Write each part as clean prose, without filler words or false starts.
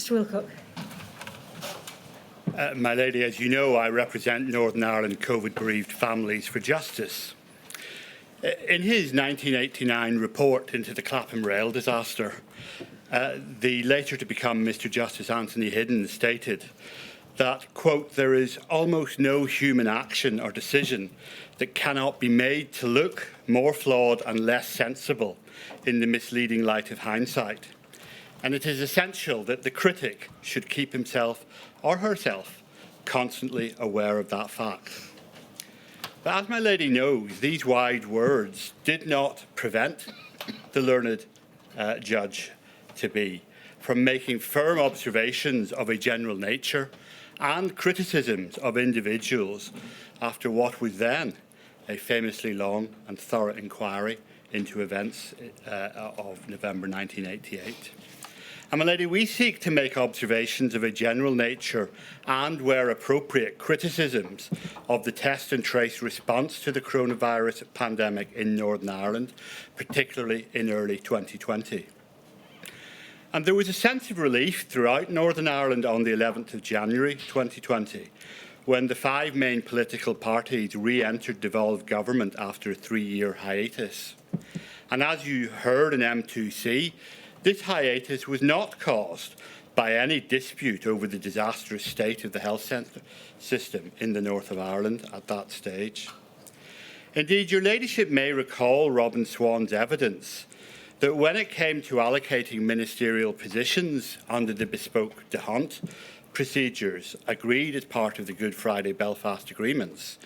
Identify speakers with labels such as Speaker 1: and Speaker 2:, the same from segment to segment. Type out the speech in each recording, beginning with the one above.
Speaker 1: Mr Wilcock.
Speaker 2: My Lady, as you know, I represent Northern Ireland COVID-bereaved families for justice. In his 1989 report into the Clapham rail disaster, the later to become Mr Justice Anthony Hiddens stated that, quote, there is almost no human action or decision that cannot be made to look more flawed and less sensible in the misleading light of hindsight. And it is essential that the critic should keep himself or herself constantly aware of that fact. But as my lady knows, these wide words did not prevent the learned judge-to-be from making firm observations of a general nature and criticisms of individuals after what was then a famously long and thorough inquiry into events of November 1988. And, my lady, we seek to make observations of a general nature and, where appropriate, criticisms of the test and trace response to the coronavirus pandemic in Northern Ireland, particularly in early 2020. And there was a sense of relief throughout Northern Ireland on the 11th of January 2020, when the 5 main political parties re-entered devolved government after a 3-year hiatus. And as you heard in M2C, this hiatus was not caused by any dispute over the disastrous state of the health system in the north of Ireland at that stage. Indeed, your ladyship may recall Robin Swan's evidence that when it came to allocating ministerial positions under the bespoke de Hunt procedures agreed as part of the Good Friday Belfast agreements,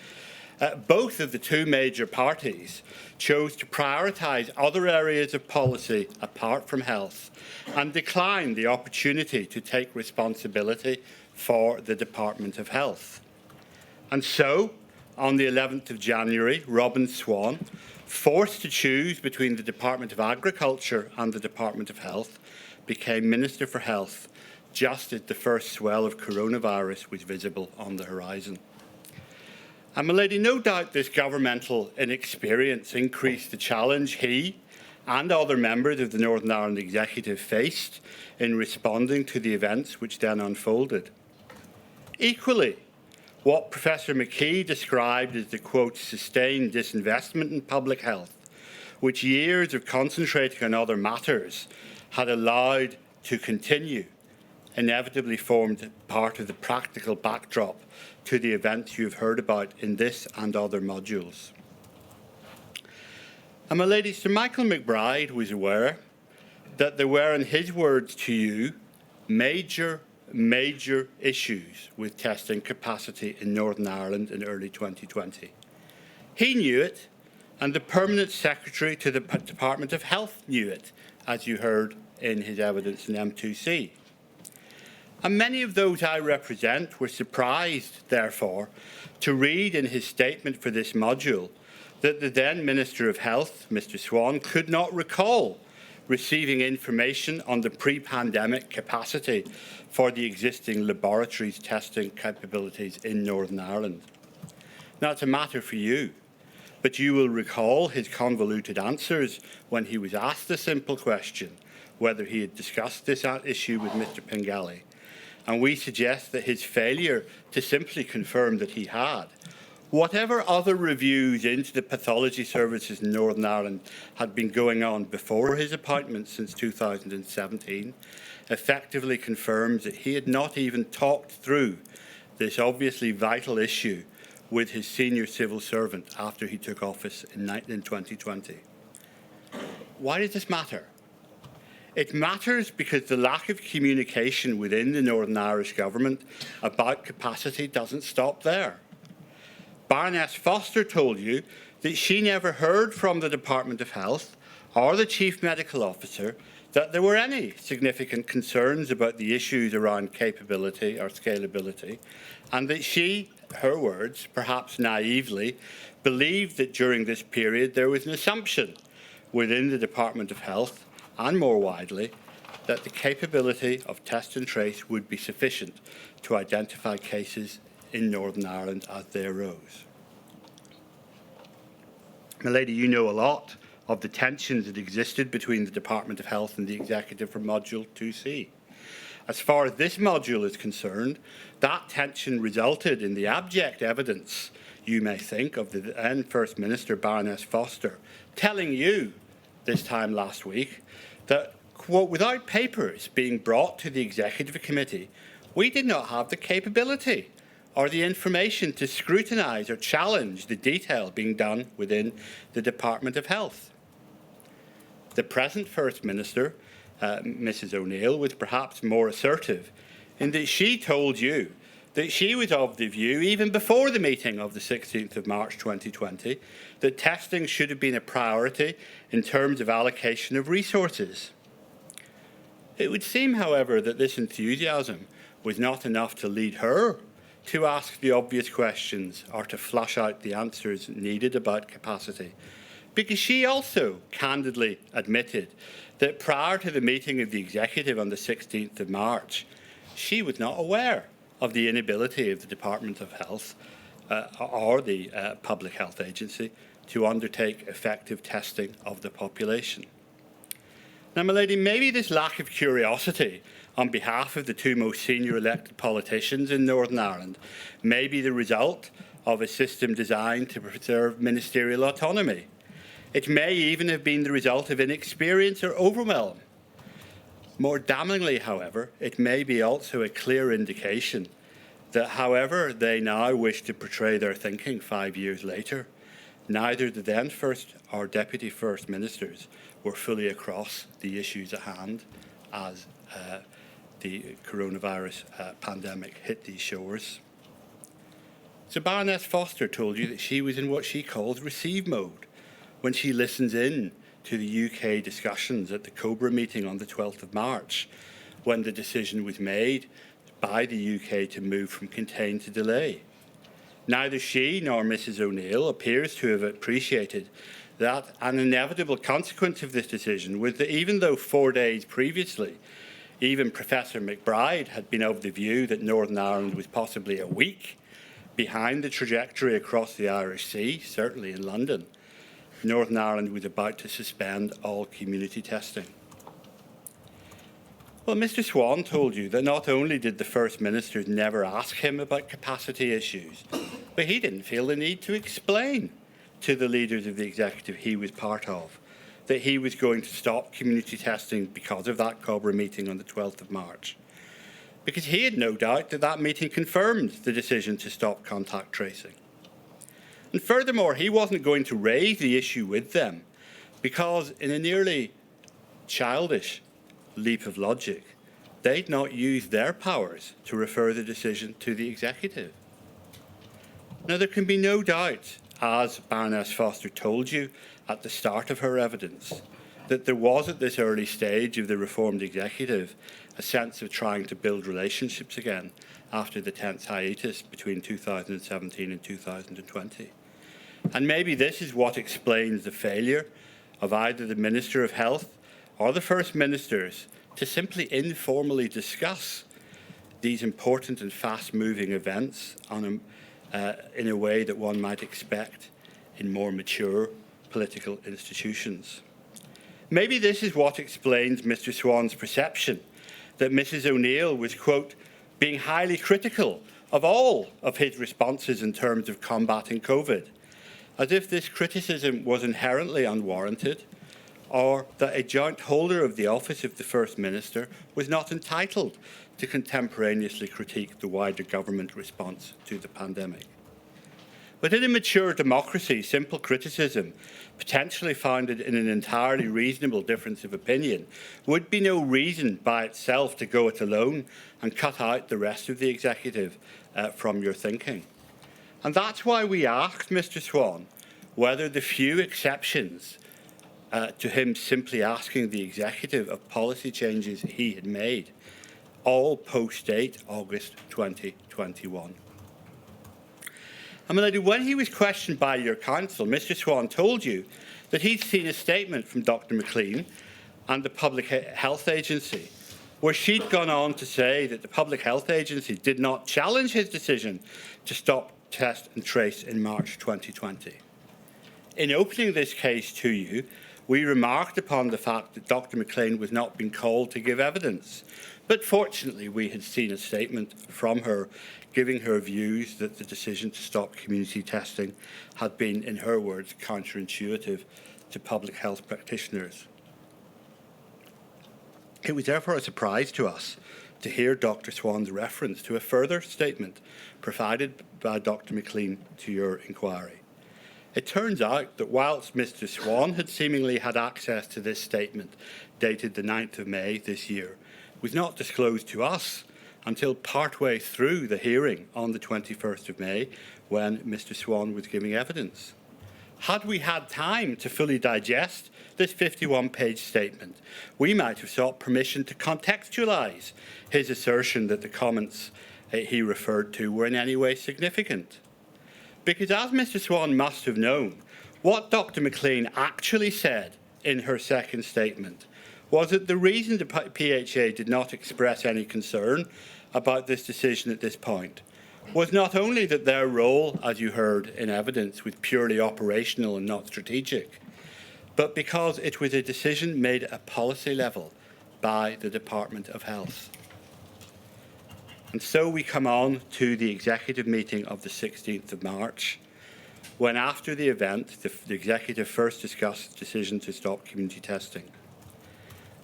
Speaker 2: both of the 2 major parties chose to prioritise other areas of policy apart from health and declined the opportunity to take responsibility for the Department of Health. And so, on the 11th of January, Robin Swan, forced to choose between the Department of Agriculture and the Department of Health, became Minister for Health just as the first swell of coronavirus was visible on the horizon. And, my lady, no doubt this governmental inexperience increased the challenge he and other members of the Northern Ireland Executive faced in responding to the events which then unfolded. Equally, what Professor McKee described as the, quote, sustained disinvestment in public health, which years of concentrating on other matters had allowed to continue, inevitably formed part of the practical backdrop to the events you have heard about in this and other modules. And, my lady, Sir Michael McBride was aware that there were, in his words to you, major issues with testing capacity in Northern Ireland in early 2020. He knew it, and the Permanent Secretary to the Department of Health knew it, as you heard in his evidence in M2C. And many of those I represent were surprised, therefore, to read in his statement for this module that the then Minister of Health, Mr Swan, could not recall receiving information on the pre-pandemic capacity for the existing laboratories testing capabilities in Northern Ireland. Now, it's a matter for you, but you will recall his convoluted answers when he was asked the simple question whether he had discussed this issue with Mr Pengelly. And we suggest that his failure to simply confirm that he had, whatever other reviews into the pathology services in Northern Ireland had been going on before his appointment since 2017, effectively confirms that he had not even talked through this obviously vital issue with his senior civil servant after he took office in 2020. Why does this matter? It matters because the lack of communication within the Northern Irish Government about capacity doesn't stop there. Baroness Foster told you that she never heard from the Department of Health or the Chief Medical Officer that there were any significant concerns about the issues around capability or scalability, and that she, her words, perhaps naively, believed that during this period there was an assumption within the Department of Health and more widely, that the capability of test and trace would be sufficient to identify cases in Northern Ireland as they arose. My lady, you know a lot of the tensions that existed between the Department of Health and the Executive for Module 2C. as far as this module is concerned, that tension resulted in the abject evidence, you may think, of the then First Minister, Baroness Foster, telling you this time last week that, quote, without papers being brought to the Executive Committee, we did not have the capability or the information to scrutinise or challenge the detail being done within the Department of Health. The present First Minister, Mrs O'Neill, was perhaps more assertive in that she told you that she was of the view, even before the meeting of the 16th of March 2020, that testing should have been a priority in terms of allocation of resources. It would seem, however, that this enthusiasm was not enough to lead her to ask the obvious questions or to flush out the answers needed about capacity, because she also candidly admitted that prior to the meeting of the Executive on the 16th of March, she was not aware of the inability of the Department of Health or the Public Health Agency to undertake effective testing of the population. Now, my lady, maybe this lack of curiosity on behalf of the two most senior elected politicians in Northern Ireland may be the result of a system designed to preserve ministerial autonomy. It may even have been the result of inexperience or overwhelm. More damningly, however, it may be also a clear indication that however they now wish to portray their thinking 5 years later, neither the then First or Deputy First Ministers were fully across the issues at hand as the coronavirus pandemic hit these shores. So Baroness Foster told you that she was in what she calls receive mode when she listens in to the UK discussions at the COBRA meeting on the 12th of March, when the decision was made by the UK to move from contain to delay. Neither she nor Mrs O'Neill appears to have appreciated that an inevitable consequence of this decision was that even though 4 days previously, even Professor McBride had been of the view that Northern Ireland was possibly a week behind the trajectory across the Irish Sea, certainly in London, Northern Ireland was about to suspend all community testing. Well, Mr Swan told you that not only did the First Minister never ask him about capacity issues, but he didn't feel the need to explain to the leaders of the Executive he was part of that he was going to stop community testing because of that COBRA meeting on the 12th of March. Because he had no doubt that that meeting confirmed the decision to stop contact tracing. And furthermore, he wasn't going to raise the issue with them because, in a nearly childish leap of logic, they'd not used their powers to refer the decision to the Executive. Now, there can be no doubt, as Baroness Foster told you at the start of her evidence, that there was at this early stage of the reformed Executive a sense of trying to build relationships again after the tense hiatus between 2017 and 2020. And maybe this is what explains the failure of either the Minister of Health or the First Ministers to simply informally discuss these important and fast-moving events in a way that one might expect in more mature political institutions. Maybe this is what explains Mr Swan's perception that Mrs O'Neill was, quote, being highly critical of all of his responses in terms of combating COVID, as if this criticism was inherently unwarranted, or that a joint holder of the office of the First Minister was not entitled to contemporaneously critique the wider government response to the pandemic. But in a mature democracy, simple criticism, potentially founded in an entirely reasonable difference of opinion, would be no reason by itself to go it alone and cut out the rest of the Executive from your thinking. And that's why we asked Mr Swan whether the few exceptions to him simply asking the Executive of policy changes he had made, all post-date August 2021. And my lady, when he was questioned by your counsel, Mr Swan told you that he'd seen a statement from Dr McLean and the Public Health Agency, where she'd gone on to say that the Public Health Agency did not challenge his decision to stop test and trace in March 2020. In opening this case to you, we remarked upon the fact that Dr McLean was not being called to give evidence, But fortunately, we had seen a statement from her giving her views that the decision to stop community testing had been, in her words, counterintuitive to public health practitioners. It was therefore a surprise to us to hear Dr. Swan's reference to a further statement provided by Dr. McLean to your inquiry. It turns out that whilst Mr. Swan had seemingly had access to this statement dated the 9th of May this year, it was not disclosed to us until partway through the hearing on the 21st of May when Mr. Swan was giving evidence. Had we had time to fully digest this 51-page statement, we might have sought permission to contextualise his assertion that the comments he referred to were in any way significant. Because as Mr. Swan must have known, what Dr. McLean actually said in her second statement was that the reason the PHA did not express any concern about this decision at this point was not only that their role, as you heard in evidence, was purely operational and not strategic, but because it was a decision made at policy level by the Department of Health. And so we come on to the executive meeting of the 16th of March, when after the event, the executive first discussed the decision to stop community testing.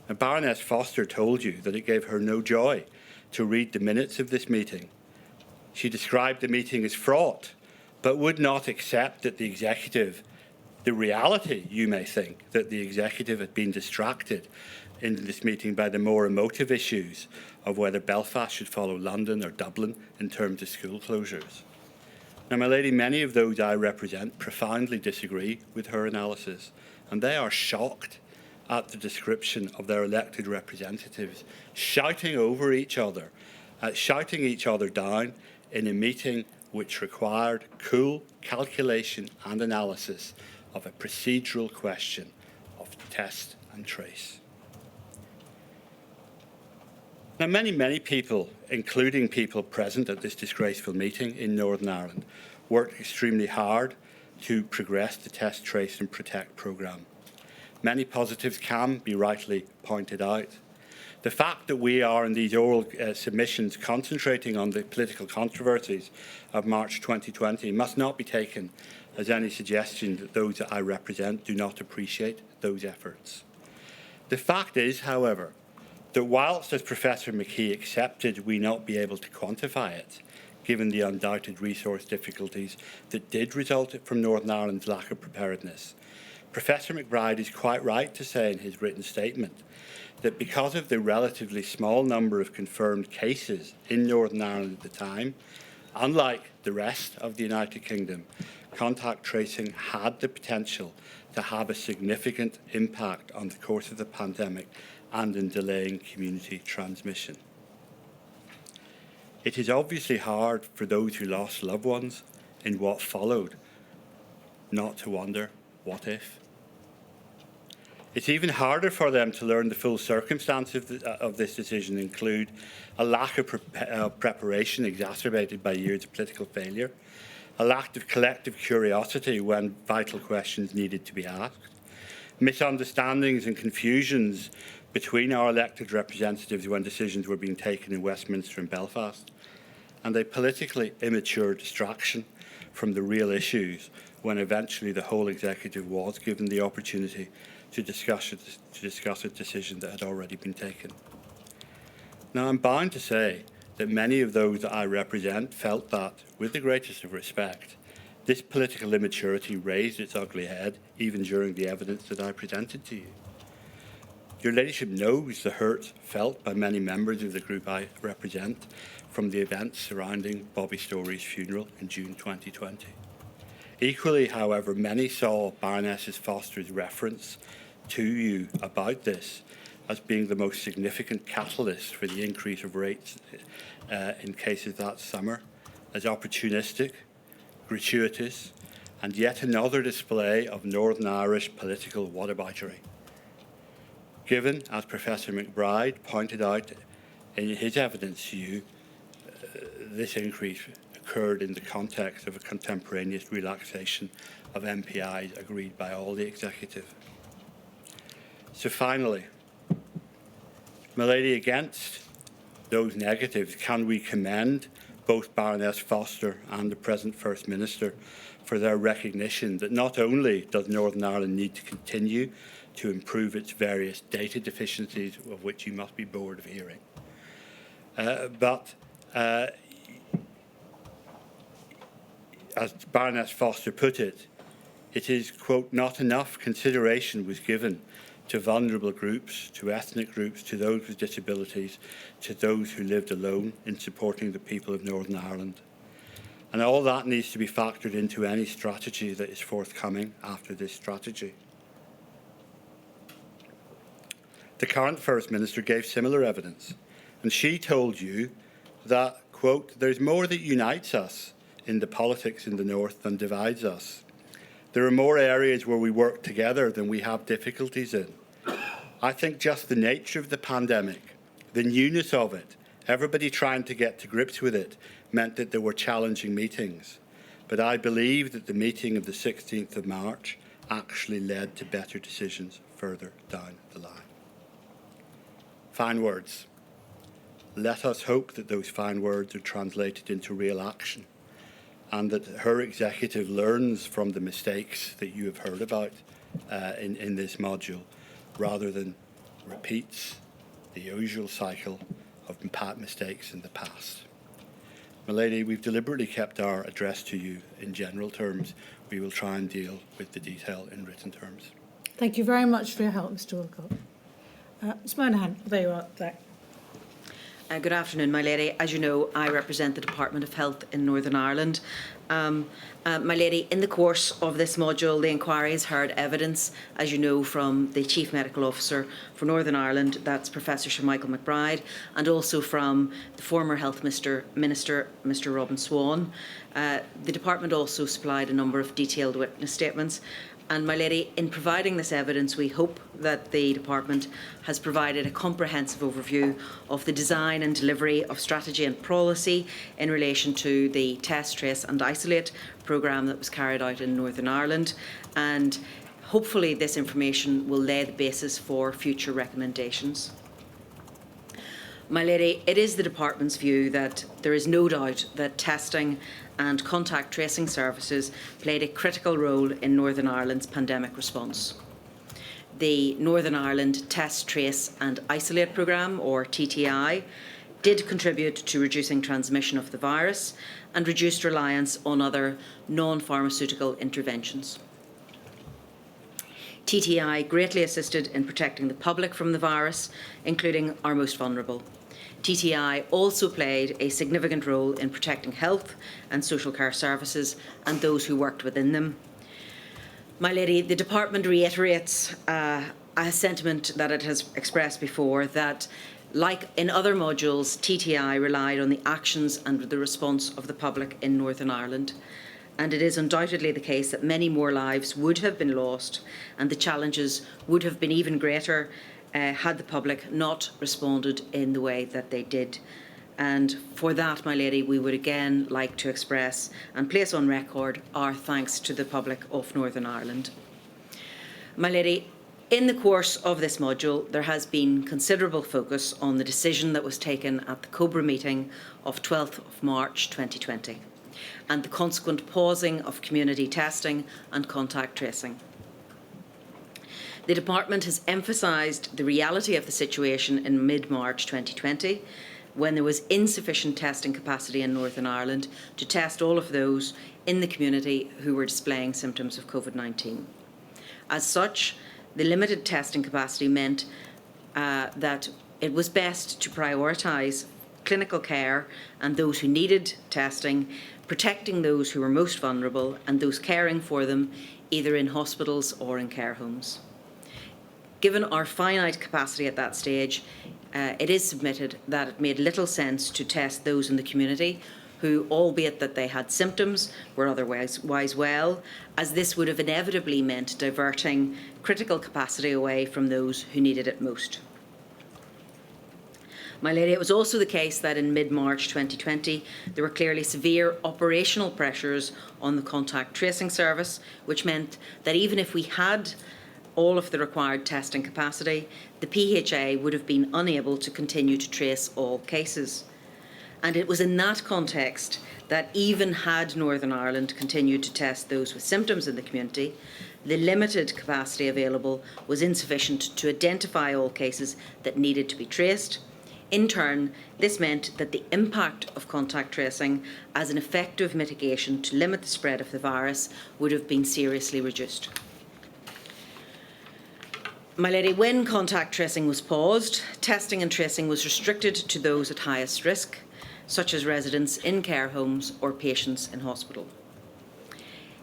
Speaker 2: And Baroness Foster told you that it gave her no joy to read the minutes of this meeting. She described the meeting as fraught, but would not accept that the reality, you may think, that the executive had been distracted in this meeting by the more emotive issues of whether Belfast should follow London or Dublin in terms of school closures. Now, my lady, many of those I represent profoundly disagree with her analysis, and they are shocked at the description of their elected representatives shouting over each other, shouting each other down in a meeting which required cool calculation and analysis of a procedural question of test and trace. Now, many people, including people present at this disgraceful meeting in Northern Ireland, worked extremely hard to progress the Test, Trace and Protect programme. Many positives can be rightly pointed out. The fact that we are in these oral submissions concentrating on the political controversies of March 2020 must not be taken as any suggestion that those that I represent do not appreciate those efforts. The fact is, however, that whilst, as Professor McKee accepted, we not be able to quantify it, given the undoubted resource difficulties that did result from Northern Ireland's lack of preparedness, Professor McBride is quite right to say in his written statement that because of the relatively small number of confirmed cases in Northern Ireland at the time, unlike the rest of the United Kingdom, contact tracing had the potential to have a significant impact on the course of the pandemic and in delaying community transmission. It is obviously hard for those who lost loved ones in what followed not to wonder, what if? It's even harder for them to learn the full circumstances of this decision include a lack of preparation exacerbated by years of political failure, a lack of collective curiosity when vital questions needed to be asked, misunderstandings and confusions between our elected representatives when decisions were being taken in Westminster and Belfast, and a politically immature distraction from the real issues when eventually the whole executive was given the opportunity to discuss a decision that had already been taken. Now, I'm bound to say that many of those that I represent felt that, with the greatest of respect, this political immaturity raised its ugly head even during the evidence that I presented to you. Your Ladyship knows the hurt felt by many members of the group I represent from the events surrounding Bobby Story's funeral in June 2020. Equally, however, many saw Baroness Foster's reference to you about this as being the most significant catalyst for the increase of rates in cases that summer, as opportunistic, gratuitous, and yet another display of Northern Irish political whataboutery. Given, as Professor McBride pointed out in his evidence to you, this increase occurred in the context of a contemporaneous relaxation of MPIs agreed by all the executive. So finally, my lady, against those negatives, can we commend both Baroness Foster and the present First Minister for their recognition that not only does Northern Ireland need to continue to improve its various data deficiencies, of which you must be bored of hearing, but as Baroness Foster put it, it is, quote, not enough consideration was given to vulnerable groups, to ethnic groups, to those with disabilities, to those who lived alone in supporting the people of Northern Ireland. And all that needs to be factored into any strategy that is forthcoming after this strategy. The current First Minister gave similar evidence, and she told you that, quote, there's more that unites us in the politics in the North than divides us. There are more areas where we work together than we have difficulties in. I think just the nature of the pandemic, the newness of it, everybody trying to get to grips with it, meant that there were challenging meetings. But I believe that the meeting of the 16th of March actually led to better decisions further down the line. Fine words. Let us hope that those fine words are translated into real action, and that her executive learns from the mistakes that you have heard about in this module, rather than repeats the usual cycle of mistakes in the past. My lady, we've deliberately kept our address to you in general terms. We will try and deal with the detail in written terms.
Speaker 1: Thank you very much for your help, Mr. Wilcott. Ms. Moynihan, there you are. There.
Speaker 3: Good afternoon, my lady. As you know, I represent the Department of Health in Northern Ireland. My lady, in the course of this module, the inquiry has heard evidence, as you know, from the Chief Medical Officer for Northern Ireland, that's Professor Sir Michael McBride, and also from the former Health Minister, Mr. Robin Swan. The Department also supplied a number of detailed witness statements. And, my lady, in providing this evidence, we hope that the Department has provided a comprehensive overview of the design and delivery of strategy and policy in relation to the Test, Trace and Isolate programme that was carried out in Northern Ireland. And hopefully this information will lay the basis for future recommendations. My lady, it is the Department's view that there is no doubt that testing and contact tracing services played a critical role in Northern Ireland's pandemic response. The Northern Ireland Test, Trace and Isolate programme, or TTI, did contribute to reducing transmission of the virus and reduced reliance on other non-pharmaceutical interventions. TTI greatly assisted in protecting the public from the virus, including our most vulnerable. TTI also played a significant role in protecting health and social care services and those who worked within them. My lady, the Department reiterates a sentiment that it has expressed before, that like in other modules, TTI relied on the actions and the response of the public in Northern Ireland. And it is undoubtedly the case that many more lives would have been lost and the challenges would have been even greater had the public not responded in the way that they did. And for that, my lady, we would again like to express and place on record our thanks to the public of Northern Ireland. My lady, in the course of this module, there has been considerable focus on the decision that was taken at the COBRA meeting of 12th of March 2020 and the consequent pausing of community testing and contact tracing. The Department has emphasised the reality of the situation in mid-March 2020, when there was insufficient testing capacity in Northern Ireland to test all of those in the community who were displaying symptoms of COVID-19. As such, the limited testing capacity meant that it was best to prioritise clinical care and those who needed testing, protecting those who were most vulnerable and those caring for them, either in hospitals or in care homes. Given our finite capacity at that stage, it is submitted that it made little sense to test those in the community who, albeit that they had symptoms, were otherwise well, as this would have inevitably meant diverting critical capacity away from those who needed it most. My lady, it was also the case that in mid-March 2020, there were clearly severe operational pressures on the contact tracing service, which meant that even if we had all of the required testing capacity, the PHA would have been unable to continue to trace all cases. And it was in that context that even had Northern Ireland continued to test those with symptoms in the community, the limited capacity available was insufficient to identify all cases that needed to be traced. In turn, this meant that the impact of contact tracing as an effective mitigation to limit the spread of the virus would have been seriously reduced. My lady, when contact tracing was paused, testing and tracing was restricted to those at highest risk, such as residents in care homes or patients in hospital.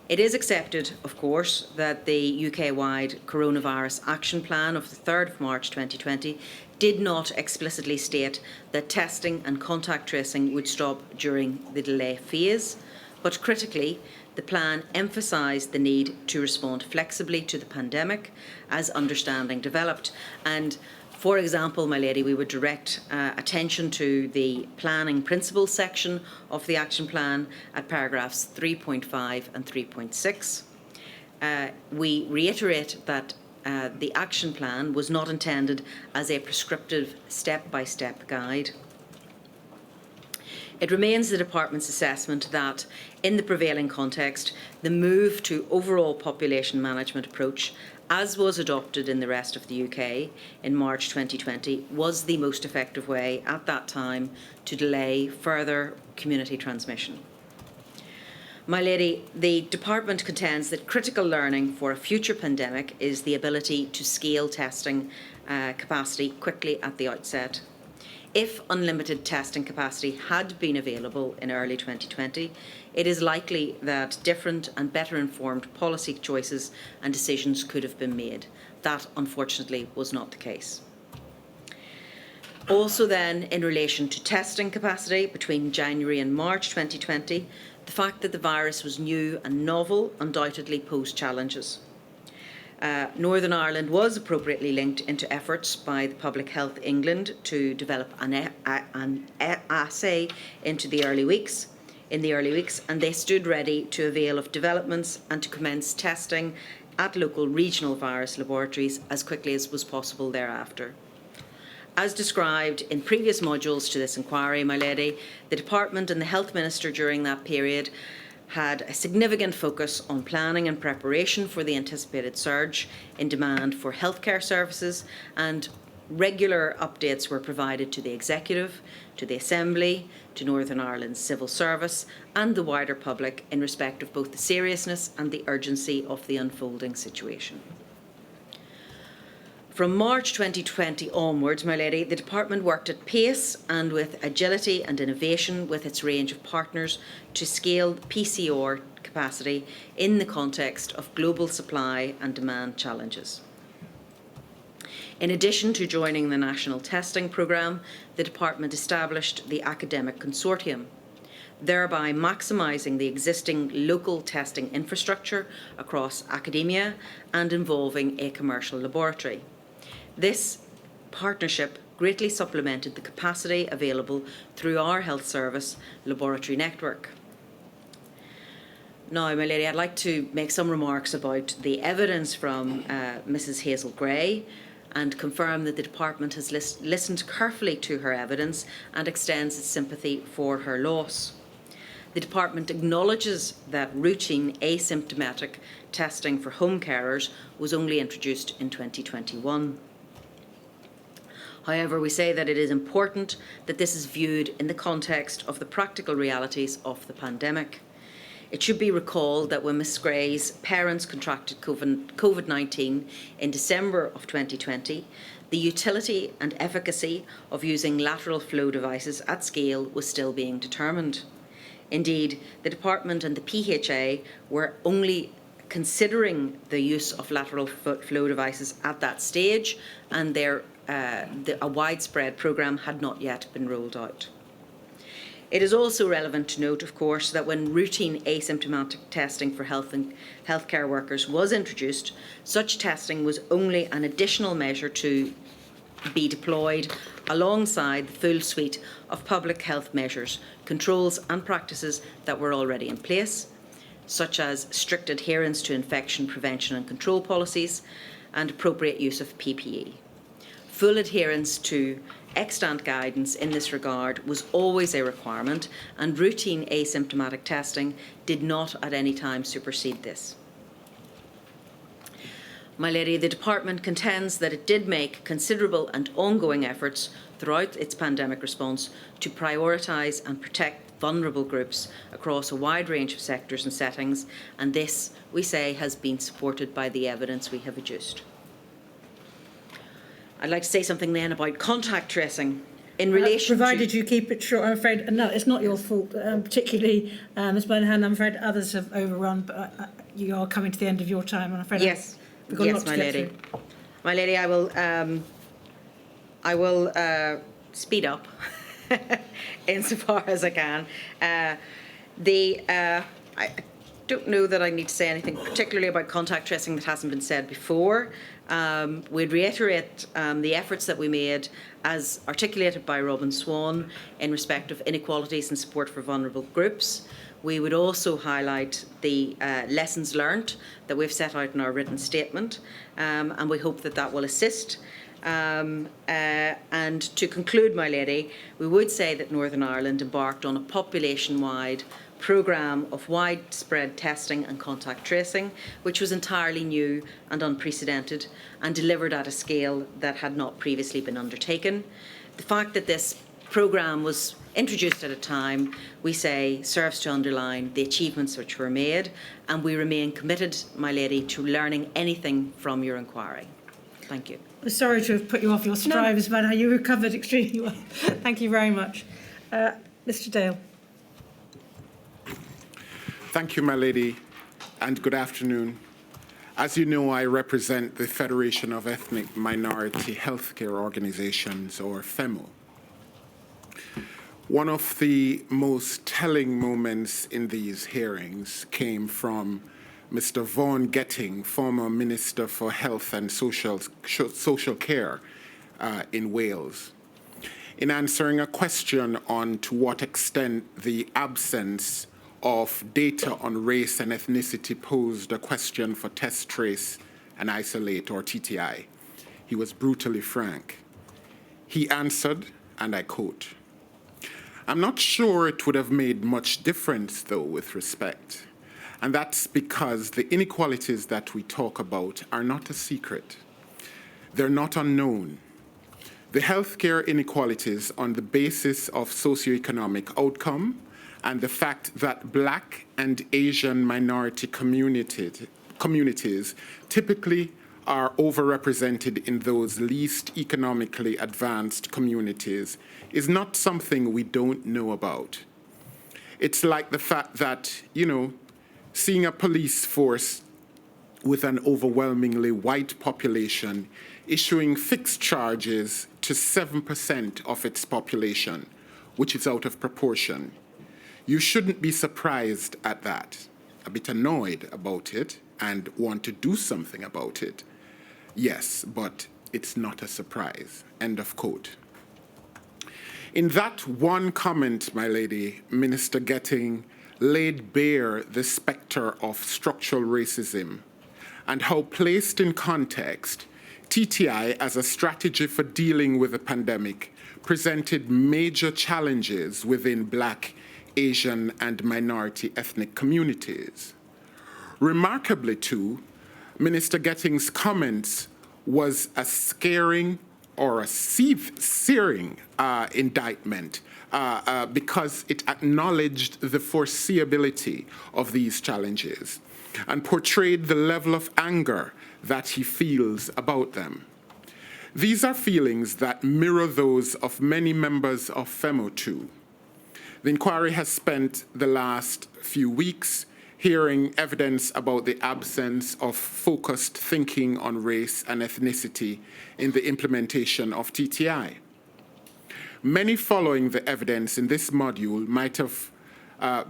Speaker 3: It is accepted, of course, that the UK-wide Coronavirus Action Plan of the 3rd of March 2020 did not explicitly state that testing and contact tracing would stop during the delay phase, but critically, the plan emphasised the need to respond flexibly to the pandemic as understanding developed. And for example, my lady, we would direct attention to the planning principles section of the action plan at paragraphs 3.5 and 3.6. We reiterate that the action plan was not intended as a prescriptive step-by-step guide. It remains the Department's assessment that, in the prevailing context, the move to overall population management approach, as was adopted in the rest of the UK in March 2020, was the most effective way at that time to delay further community transmission. My lady, the Department contends that critical learning for a future pandemic is the ability to scale testing capacity quickly at the outset. If unlimited testing capacity had been available in early 2020, it is likely that different and better informed policy choices and decisions could have been made. That, unfortunately, was not the case. Also then, in relation to testing capacity between January and March 2020, the fact that the virus was new and novel undoubtedly posed challenges. Northern Ireland was appropriately linked into efforts by the Public Health England to develop an assay in the early weeks, and they stood ready to avail of developments and to commence testing at local regional virus laboratories as quickly as was possible thereafter. As described in previous modules to this inquiry, my lady, the Department and the Health Minister during that period had a significant focus on planning and preparation for the anticipated surge in demand for healthcare services, and regular updates were provided to the Executive, to the Assembly, to Northern Ireland's civil service and the wider public in respect of both the seriousness and the urgency of the unfolding situation. From March 2020 onwards, my lady, the Department worked at pace and with agility and innovation with its range of partners to scale PCR capacity in the context of global supply and demand challenges. In addition to joining the National Testing Programme, the Department established the Academic Consortium, thereby maximising the existing local testing infrastructure across academia and involving a commercial laboratory. This partnership greatly supplemented the capacity available through our health service laboratory network. Now, my lady, I'd like to make some remarks about the evidence from Mrs. Hazel Gray and confirm that the Department has listened carefully to her evidence and extends its sympathy for her loss. The Department acknowledges that routine asymptomatic testing for home carers was only introduced in 2021. However, we say that it is important that this is viewed in the context of the practical realities of the pandemic. It should be recalled that when Ms Gray's parents contracted COVID-19 in December of 2020, the utility and efficacy of using lateral flow devices at scale was still being determined. Indeed, the Department and the PHA were only considering the use of lateral flow devices at that stage, and a widespread programme had not yet been rolled out. It is also relevant to note, of course, that when routine asymptomatic testing for healthcare workers was introduced, such testing was only an additional measure to be deployed alongside the full suite of public health measures, controls and practices that were already in place, such as strict adherence to infection prevention and control policies, and appropriate use of PPE. Full adherence to extant guidance in this regard was always a requirement, and routine asymptomatic testing did not at any time supersede this. My Lady, the Department contends that it did make considerable and ongoing efforts throughout its pandemic response to prioritise and protect vulnerable groups across a wide range of sectors and settings, and this, we say, has been supported by the evidence we have adduced. I'd like to say something then about contact tracing in relation
Speaker 1: provided
Speaker 3: to...
Speaker 1: you keep it short, I'm afraid. No, it's not your fault, particularly Ms Monahan. I'm afraid others have overrun, but you are coming to the end of your time, I'm afraid.
Speaker 3: Yes, yes, my lady. My lady, I will speed up insofar as I can. I don't know that I need to say anything particularly about contact tracing that hasn't been said before. We'd reiterate the efforts that we made as articulated by Robin Swan in respect of inequalities and support for vulnerable groups. We would also highlight the lessons learned that we've set out in our written statement, and we hope that that will assist. And to conclude, my lady, we would say that Northern Ireland embarked on a population-wide programme of widespread testing and contact tracing, which was entirely new and unprecedented and delivered at a scale that had not previously been undertaken. The fact that this programme was introduced at a time, we say, serves to underline the achievements which were made, and we remain committed, my lady, to learning anything from your inquiry. Thank you.
Speaker 1: I'm sorry to have put you off your stride, Ms Monahan. You recovered extremely well. Thank you very much. Mr Dale.
Speaker 4: Thank you, my lady, and good afternoon. As you know, I represent the Federation of Ethnic Minority Healthcare Organizations, or FEMO. One of the most telling moments in these hearings came from Mr. Vaughan Getting, former Minister for Health and Social Care in Wales, in answering a question on to what extent the absence of data on race and ethnicity posed a question for test, trace, and isolate, or TTI. He was brutally frank. He answered, and I quote, "I'm not sure it would have made much difference, though, with respect. And that's because the inequalities that we talk about are not a secret. They're not unknown. The healthcare inequalities on the basis of socioeconomic outcome and the fact that Black and Asian minority communities typically are overrepresented in those least economically advanced communities is not something we don't know about. It's like the fact that, seeing a police force with an overwhelmingly white population issuing fixed charges to 7% of its population, which is out of proportion. You shouldn't be surprised at that, a bit annoyed about it and want to do something about it. Yes, but it's not a surprise." End of quote. In that one comment, my lady, Minister Getting laid bare the spectre of structural racism and how, placed in context, TTI as a strategy for dealing with the pandemic presented major challenges within Black, Asian, and minority ethnic communities. Remarkably, too, Minister Getting's comments was a scaring or a searing indictment because it acknowledged the foreseeability of these challenges and portrayed the level of anger that he feels about them. These are feelings that mirror those of many members of FEMO too. The inquiry has spent the last few weeks hearing evidence about the absence of focused thinking on race and ethnicity in the implementation of TTI. Many following the evidence in this module might have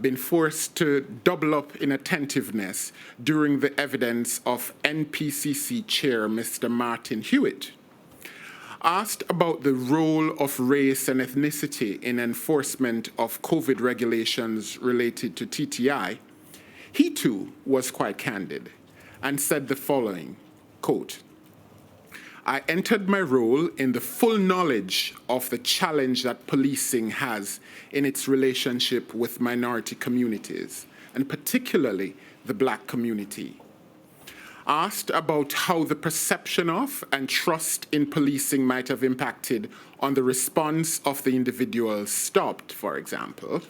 Speaker 4: been forced to double up in attentiveness during the evidence of NPCC Chair Mr. Martin Hewitt. Asked about the role of race and ethnicity in enforcement of COVID regulations related to TTI, he too was quite candid and said the following, quote, I entered my role in the full knowledge of the challenge that policing has in its relationship with minority communities, and particularly the Black community. Asked about how the perception of and trust in policing might have impacted on the response of the individuals stopped, for example,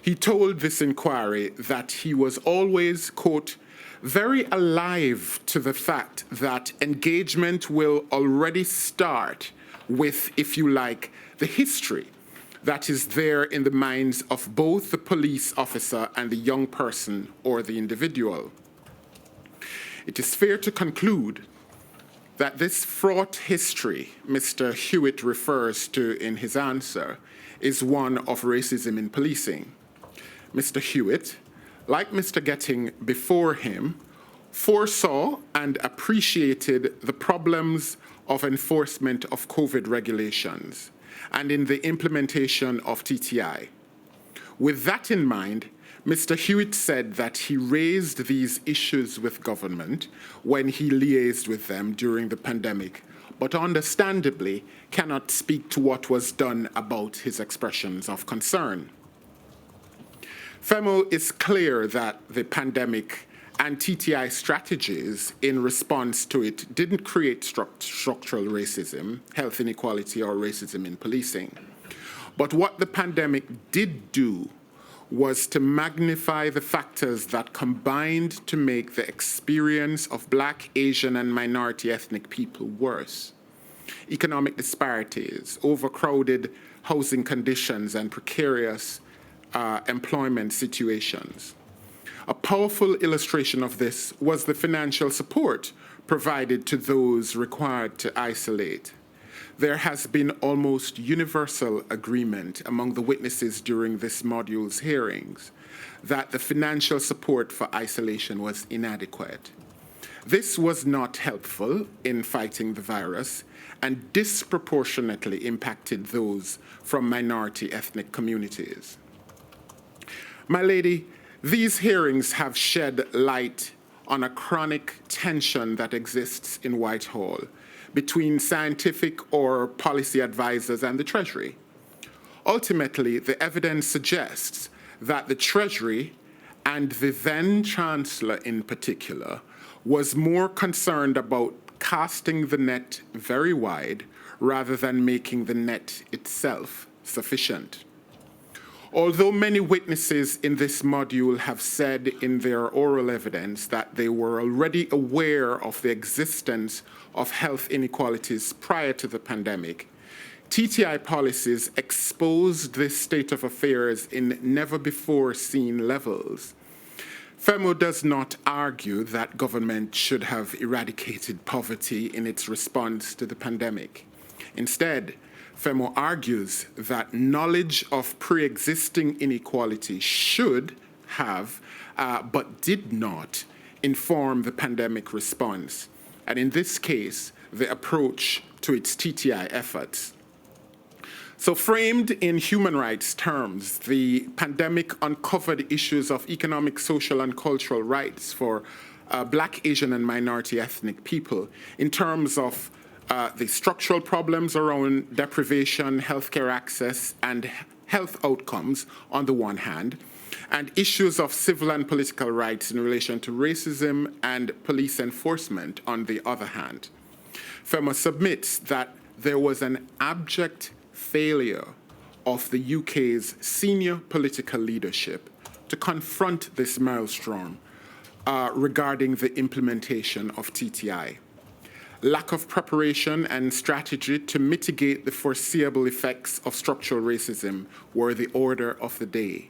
Speaker 4: he told this inquiry that he was always, quote, very alive to the fact that engagement will already start with, if you like, the history that is there in the minds of both the police officer and the young person or the individual. It is fair to conclude that this fraught history Mr. Hewitt refers to in his answer is one of racism in policing. Mr. Hewitt, like Mr. Getting before him, foresaw and appreciated the problems of enforcement of COVID regulations and in the implementation of TTI. With that in mind, Mr. Hewitt said that he raised these issues with government when he liaised with them during the pandemic, but understandably cannot speak to what was done about his expressions of concern. FEMO is clear that the pandemic and TTI strategies in response to it didn't create structural racism, health inequality, or racism in policing. But what the pandemic did do was to magnify the factors that combined to make the experience of Black, Asian, and minority ethnic people worse. Economic disparities, overcrowded housing conditions, and precarious employment situations. A powerful illustration of this was the financial support provided to those required to isolate. There has been almost universal agreement among the witnesses during this module's hearings that the financial support for isolation was inadequate. This was not helpful in fighting the virus and disproportionately impacted those from minority ethnic communities. My lady, these hearings have shed light on a chronic tension that exists in Whitehall between scientific or policy advisors and the Treasury. Ultimately, the evidence suggests that the Treasury, and the then Chancellor in particular, was more concerned about casting the net very wide rather than making the net itself sufficient. Although many witnesses in this module have said in their oral evidence that they were already aware of the existence of health inequalities prior to the pandemic, TTI policies exposed this state of affairs in never-before-seen levels. FEMO does not argue that government should have eradicated poverty in its response to the pandemic. Instead, FEMO argues that knowledge of pre-existing inequality should have, but did not, inform the pandemic response, and in this case, the approach to its TTI efforts. So framed in human rights terms, the pandemic uncovered issues of economic, social, and cultural rights for Black, Asian, and minority ethnic people in terms of the structural problems around deprivation, healthcare access, and health outcomes on the one hand, and issues of civil and political rights in relation to racism and police enforcement on the other hand. FEMO submits that there was an abject failure of the UK's senior political leadership to confront this maelstrom regarding the implementation of TTI. Lack of preparation and strategy to mitigate the foreseeable effects of structural racism were the order of the day.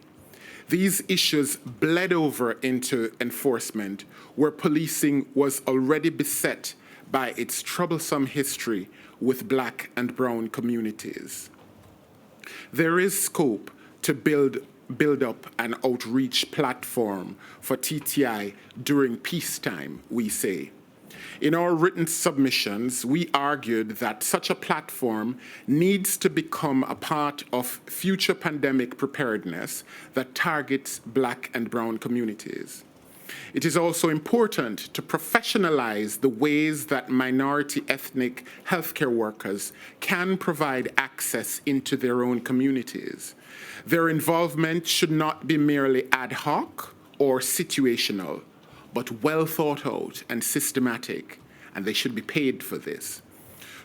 Speaker 4: These issues bled over into enforcement, where policing was already beset by its troublesome history with Black and brown communities. There is scope to build up an outreach platform for TTI during peacetime, we say. In our written submissions, we argued that such a platform needs to become a part of future pandemic preparedness that targets Black and brown communities. It is also important to professionalize the ways that minority ethnic healthcare workers can provide access into their own communities. Their involvement should not be merely ad hoc or situational, but well thought out and systematic, and they should be paid for this.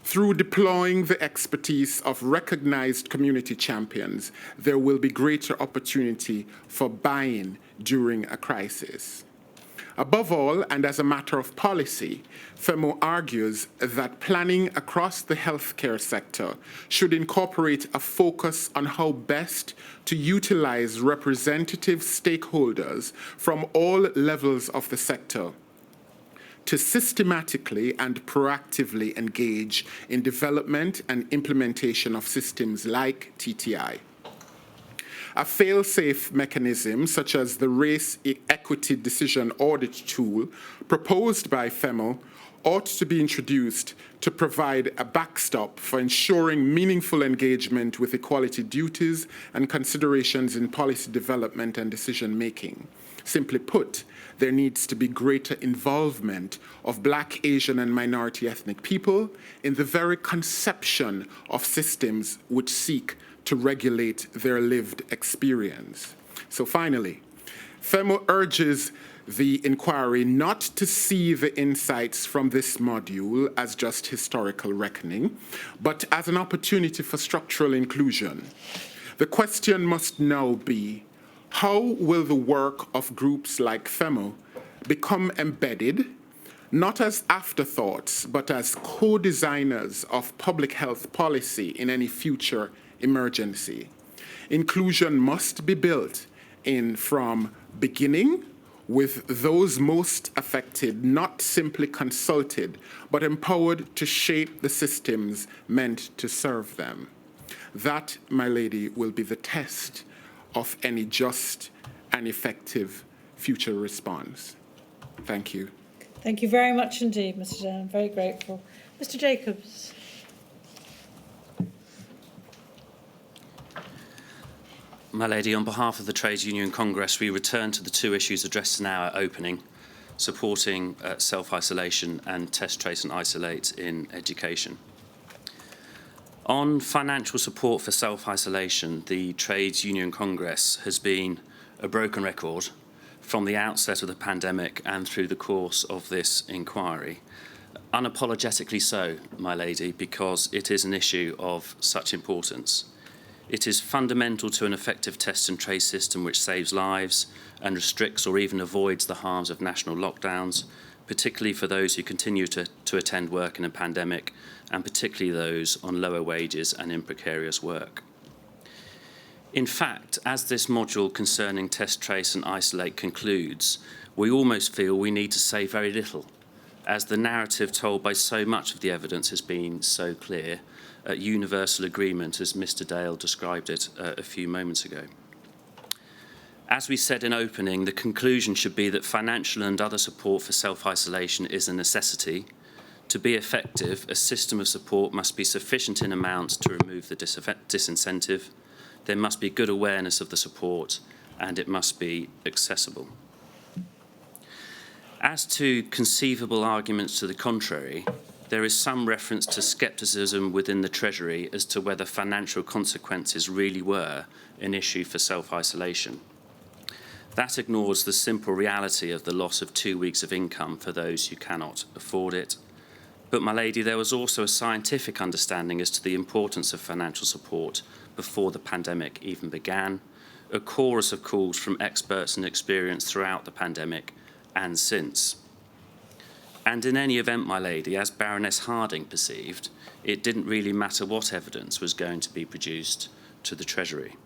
Speaker 4: Through deploying the expertise of recognized community champions, there will be greater opportunity for buy-in during a crisis. Above all, and as a matter of policy, FEMO argues that planning across the healthcare sector should incorporate a focus on how best to utilize representative stakeholders from all levels of the sector to systematically and proactively engage in development and implementation of systems like TTI. A fail-safe mechanism, such as the Race Equity Decision Audit tool proposed by FEMO, ought to be introduced to provide a backstop for ensuring meaningful engagement with equality duties and considerations in policy development and decision-making. Simply put, there needs to be greater involvement of Black, Asian, and minority ethnic people in the very conception of systems which seek to regulate their lived experience. So finally, FEMO urges the inquiry not to see the insights from this module as just historical reckoning, but as an opportunity for structural inclusion. The question must now be, how will the work of groups like FEMO become embedded, not as afterthoughts, but as co-designers of public health policy in any future emergency? Inclusion must be built in from beginning, with those most affected not simply consulted, but empowered to shape the systems meant to serve them. That, my lady, will be the test of any just and effective future response. Thank you.
Speaker 1: Thank you very much indeed, Mr. Dunn. I'm very grateful. Mr. Jacobs.
Speaker 5: My lady, on behalf of the Trades Union Congress, we return to the two issues addressed in our opening, supporting self-isolation and test, trace and isolate in education. On financial support for self-isolation, the Trades Union Congress has been a broken record from the outset of the pandemic and through the course of this inquiry. Unapologetically so, my lady, because it is an issue of such importance. It is fundamental to an effective test and trace system which saves lives and restricts or even avoids the harms of national lockdowns, particularly for those who continue to attend work in a pandemic, and particularly those on lower wages and in precarious work. In fact, as this module concerning test, trace and isolate concludes, we almost feel we need to say very little, as the narrative told by so much of the evidence has been so clear, at universal agreement, as Mr. Dale described it a few moments ago. As we said in opening, the conclusion should be that financial and other support for self-isolation is a necessity. To be effective, a system of support must be sufficient in amount to remove the disincentive. There must be good awareness of the support, and it must be accessible. As to conceivable arguments to the contrary, there is some reference to scepticism within the Treasury as to whether financial consequences really were an issue for self-isolation. That ignores the simple reality of the loss of 2 weeks of income for those who cannot afford it. But, my lady, there was also a scientific understanding as to the importance of financial support before the pandemic even began, a chorus of calls from experts and experience throughout the pandemic and since. And in any event, my lady, as Baroness Harding perceived, it didn't really matter what evidence was going to be produced to the Treasury.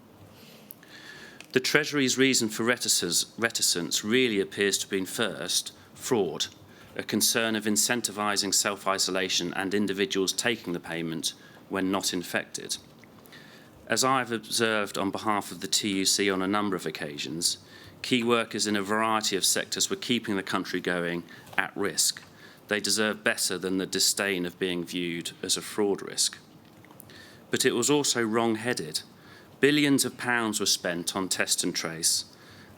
Speaker 5: The Treasury's reason for reticence really appears to have been first, fraud, a concern of incentivising self-isolation and individuals taking the payment when not infected. As I have observed on behalf of the TUC on a number of occasions, key workers in a variety of sectors were keeping the country going at risk. They deserve better than the disdain of being viewed as a fraud risk. But it was also wrong-headed. Billions of pounds were spent on test and trace,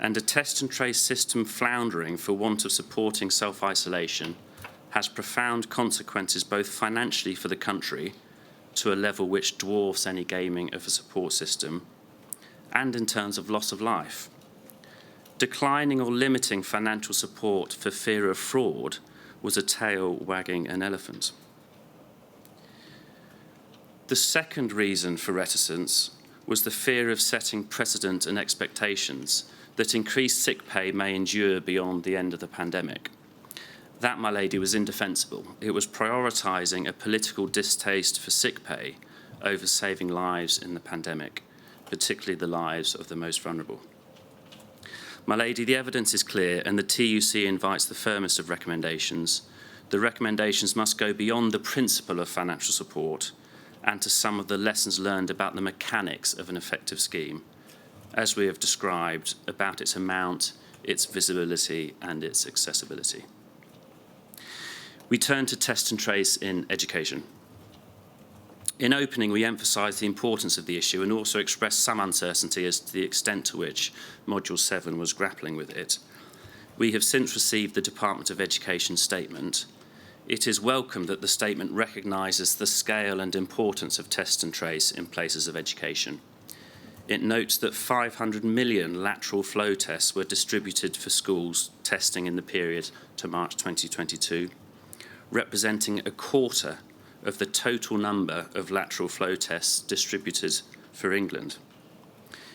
Speaker 5: and a test and trace system floundering for want of supporting self-isolation has profound consequences both financially for the country, to a level which dwarfs any gaming of a support system, and in terms of loss of life. Declining or limiting financial support for fear of fraud was a tail wagging an elephant. The second reason for reticence was the fear of setting precedent and expectations that increased sick pay may endure beyond the end of the pandemic. That, my lady, was indefensible. It was prioritising a political distaste for sick pay over saving lives in the pandemic, particularly the lives of the most vulnerable. My lady, the evidence is clear, and the TUC invites the firmest of recommendations. The recommendations must go beyond the principle of financial support and to some of the lessons learned about the mechanics of an effective scheme, as we have described, about its amount, its visibility, and its accessibility. We turn to test and trace in education. In opening, we emphasised the importance of the issue and also expressed some uncertainty as to the extent to which Module 7 was grappling with it. We have since received the Department of Education statement. It is welcome that the statement recognises the scale and importance of test and trace in places of education. It notes that 500 million lateral flow tests were distributed for schools testing in the period to March 2022, representing a quarter of the total number of lateral flow tests distributed for England.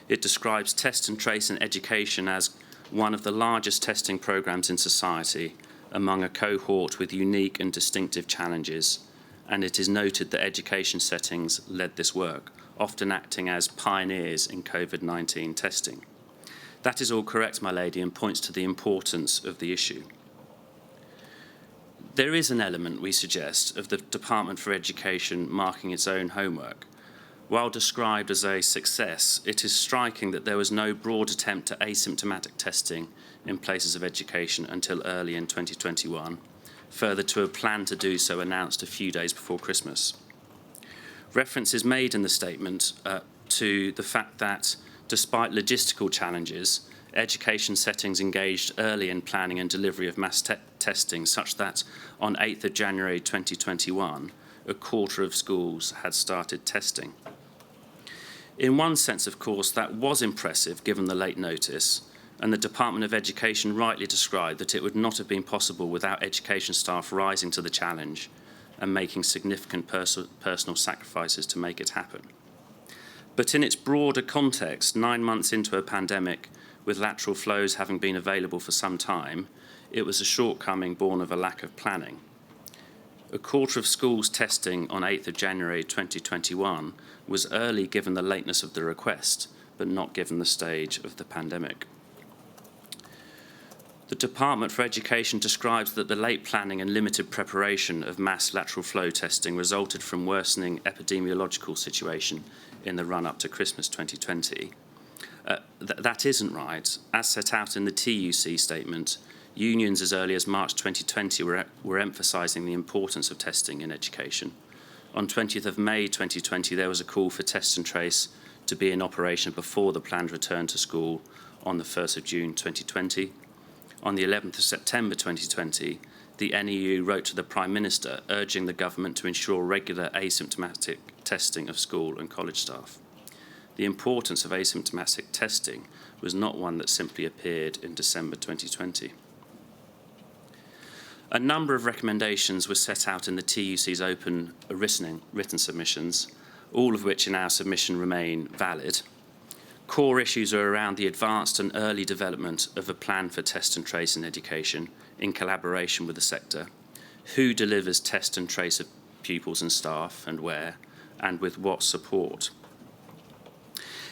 Speaker 5: It describes test and trace in education as one of the largest testing programmes in society among a cohort with unique and distinctive challenges, and it is noted that education settings led this work, often acting as pioneers in COVID-19 testing. That is all correct, my lady, and points to the importance of the issue. There is an element, we suggest, of the Department for Education marking its own homework. While described as a success, it is striking that there was no broad attempt at asymptomatic testing in places of education until early in 2021, further to a plan to do so announced a few days before Christmas. Reference is made in the statement to the fact that, despite logistical challenges, education settings engaged early in planning and delivery of mass testing, such that on 8th of January 2021, a quarter of schools had started testing. In one sense, of course, that was impressive given the late notice, and the Department of Education rightly described that it would not have been possible without education staff rising to the challenge and making significant personal sacrifices to make it happen. But in its broader context, 9 months into a pandemic, with lateral flows having been available for some time, it was a shortcoming born of a lack of planning. A quarter of schools testing on 8th of January 2021 was early given the lateness of the request, but not given the stage of the pandemic. The Department for Education describes that the late planning and limited preparation of mass lateral flow testing resulted from worsening epidemiological situation in the run-up to Christmas 2020. That isn't right. As set out in the TUC statement, unions as early as March 2020 were emphasising the importance of testing in education. On 20th of May 2020, there was a call for test and trace to be in operation before the planned return to school on the 1st of June 2020. On the 11th of September 2020, the NEU wrote to the Prime Minister urging the government to ensure regular asymptomatic testing of school and college staff. The importance of asymptomatic testing was not one that simply appeared in December 2020. A number of recommendations were set out in the TUC's open written submissions, all of which in our submission remain valid. Core issues are around the advanced and early development of a plan for test and trace in education in collaboration with the sector, who delivers test and trace of pupils and staff and where, and with what support.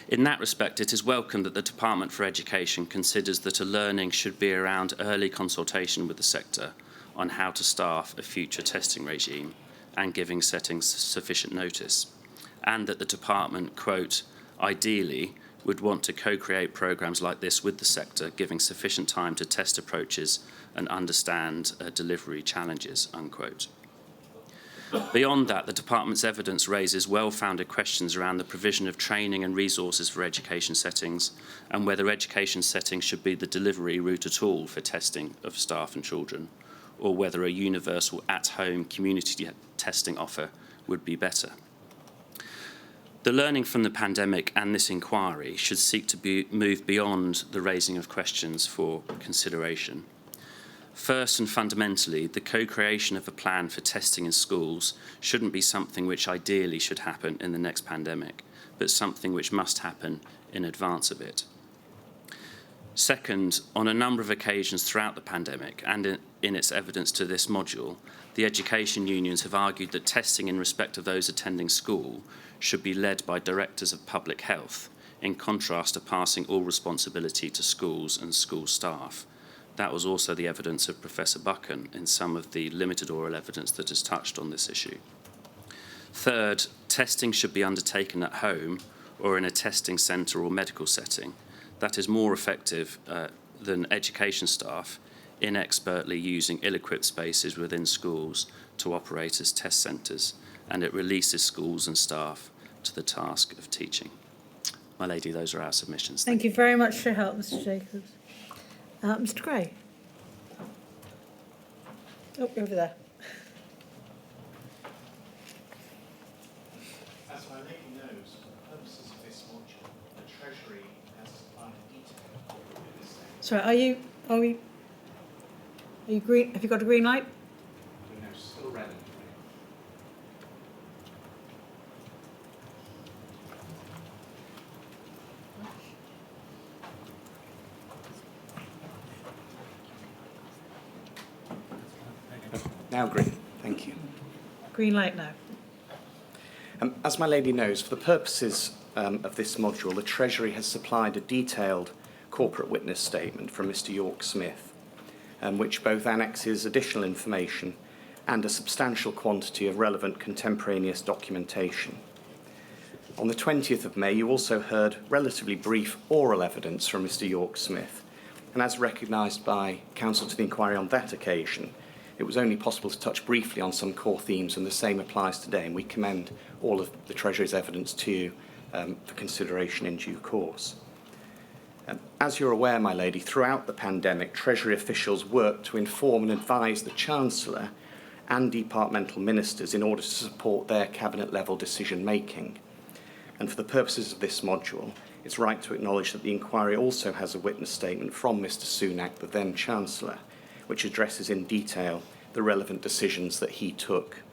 Speaker 5: In that respect, it is welcome that the Department for Education considers that a learning should be around early consultation with the sector on how to staff a future testing regime and giving settings sufficient notice, and that the department, quote, ideally would want to co-create programmes like this with the sector, giving sufficient time to test approaches and understand delivery challenges, unquote. Beyond that, the Department's evidence raises well-founded questions around the provision of training and resources for education settings and whether education settings should be the delivery route at all for testing of staff and children, or whether a universal at-home community testing offer would be better. The learning from the pandemic and this inquiry should seek to move beyond the raising of questions for consideration. First and fundamentally, the co-creation of a plan for testing in schools shouldn't be something which ideally should happen in the next pandemic, but something which must happen in advance of it. Second, on a number of occasions throughout the pandemic and in its evidence to this module, the education unions have argued that testing in respect of those attending school should be led by directors of public health, in contrast to passing all responsibility to schools and school staff. That was also the evidence of Professor Buchan in some of the limited oral evidence that has touched on this issue. Third, testing should be undertaken at home or in a testing centre or medical setting. That is more effective than education staff inexpertly using ill-equipped spaces within schools to operate as test centres, and it releases schools and staff to the task of teaching. My lady, those are our submissions.
Speaker 1: Thank you very much for your help, Mr. Jacobs. Mr. Gray. Oh, over there.
Speaker 6: As my lady knows, for the purposes of this module, the Treasury has supplied a detailed corporate witness statement.
Speaker 1: Sorry, are you green? Have you got a green light?
Speaker 6: No, still red. Now green, thank you.
Speaker 1: Green light now.
Speaker 6: As my lady knows, for the purposes of this module, the Treasury has supplied a detailed corporate witness statement from Mr. York Smith, which both annexes additional information and a substantial quantity of relevant contemporaneous documentation. On the 20th of May, you also heard relatively brief oral evidence from Mr. York Smith, and as recognised by counsel to the inquiry on that occasion, it was only possible to touch briefly on some core themes, and the same applies today, and we commend all of the Treasury's evidence to you for consideration in due course. As you're aware, my lady, throughout the pandemic, Treasury officials worked to inform and advise the Chancellor and departmental ministers in order to support their cabinet-level decision-making. And for the purposes of this module, it's right to acknowledge that the inquiry also has a witness statement from Mr. Sunak, the then Chancellor, which addresses in detail the relevant decisions that he took.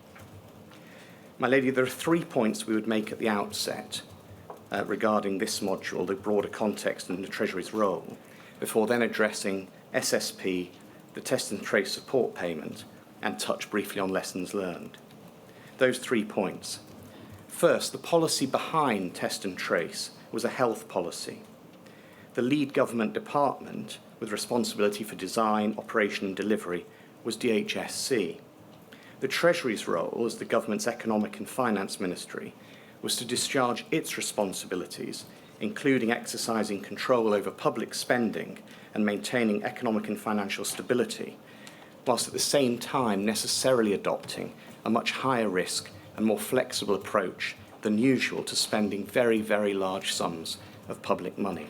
Speaker 6: My lady, there are 3 points we would make at the outset regarding this module, the broader context and the Treasury's role, before then addressing SSP, the test and trace support payment, and touch briefly on lessons learned. Those 3 points. First, the policy behind test and trace was a health policy. The lead government department with responsibility for design, operation and delivery was DHSC. The Treasury's role as the government's economic and finance ministry was to discharge its responsibilities, including exercising control over public spending and maintaining economic and financial stability, whilst at the same time necessarily adopting a much higher risk and more flexible approach than usual to spending very, very large sums of public money.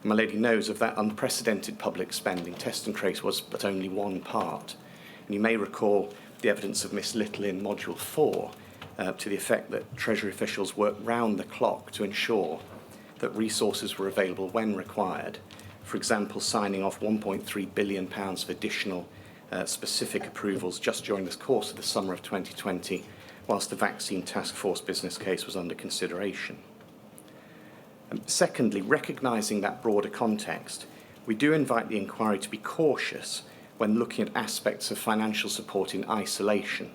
Speaker 6: My lady knows of that unprecedented public spending, test and trace was but only one part. And you may recall the evidence of Miss Little in Module 4 to the effect that Treasury officials worked round the clock to ensure that resources were available when required. For example, signing off £1.3 billion of additional specific approvals just during the course of the summer of 2020, whilst the vaccine task force business case was under consideration. Secondly, recognising that broader context, we do invite the inquiry to be cautious when looking at aspects of financial support in isolation.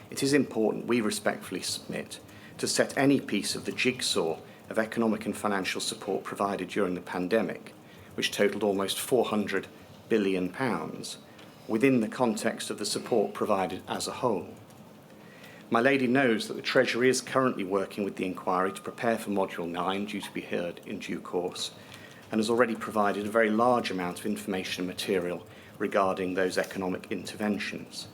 Speaker 6: It is important, we respectfully submit, to set any piece of the jigsaw of economic and financial support provided during the pandemic, which totalled almost £400 billion, within the context of the support provided as a whole. My lady knows that the Treasury is currently working with the inquiry to prepare for Module 9, due to be heard in due course, and has already provided a very large amount of information and material regarding those economic interventions.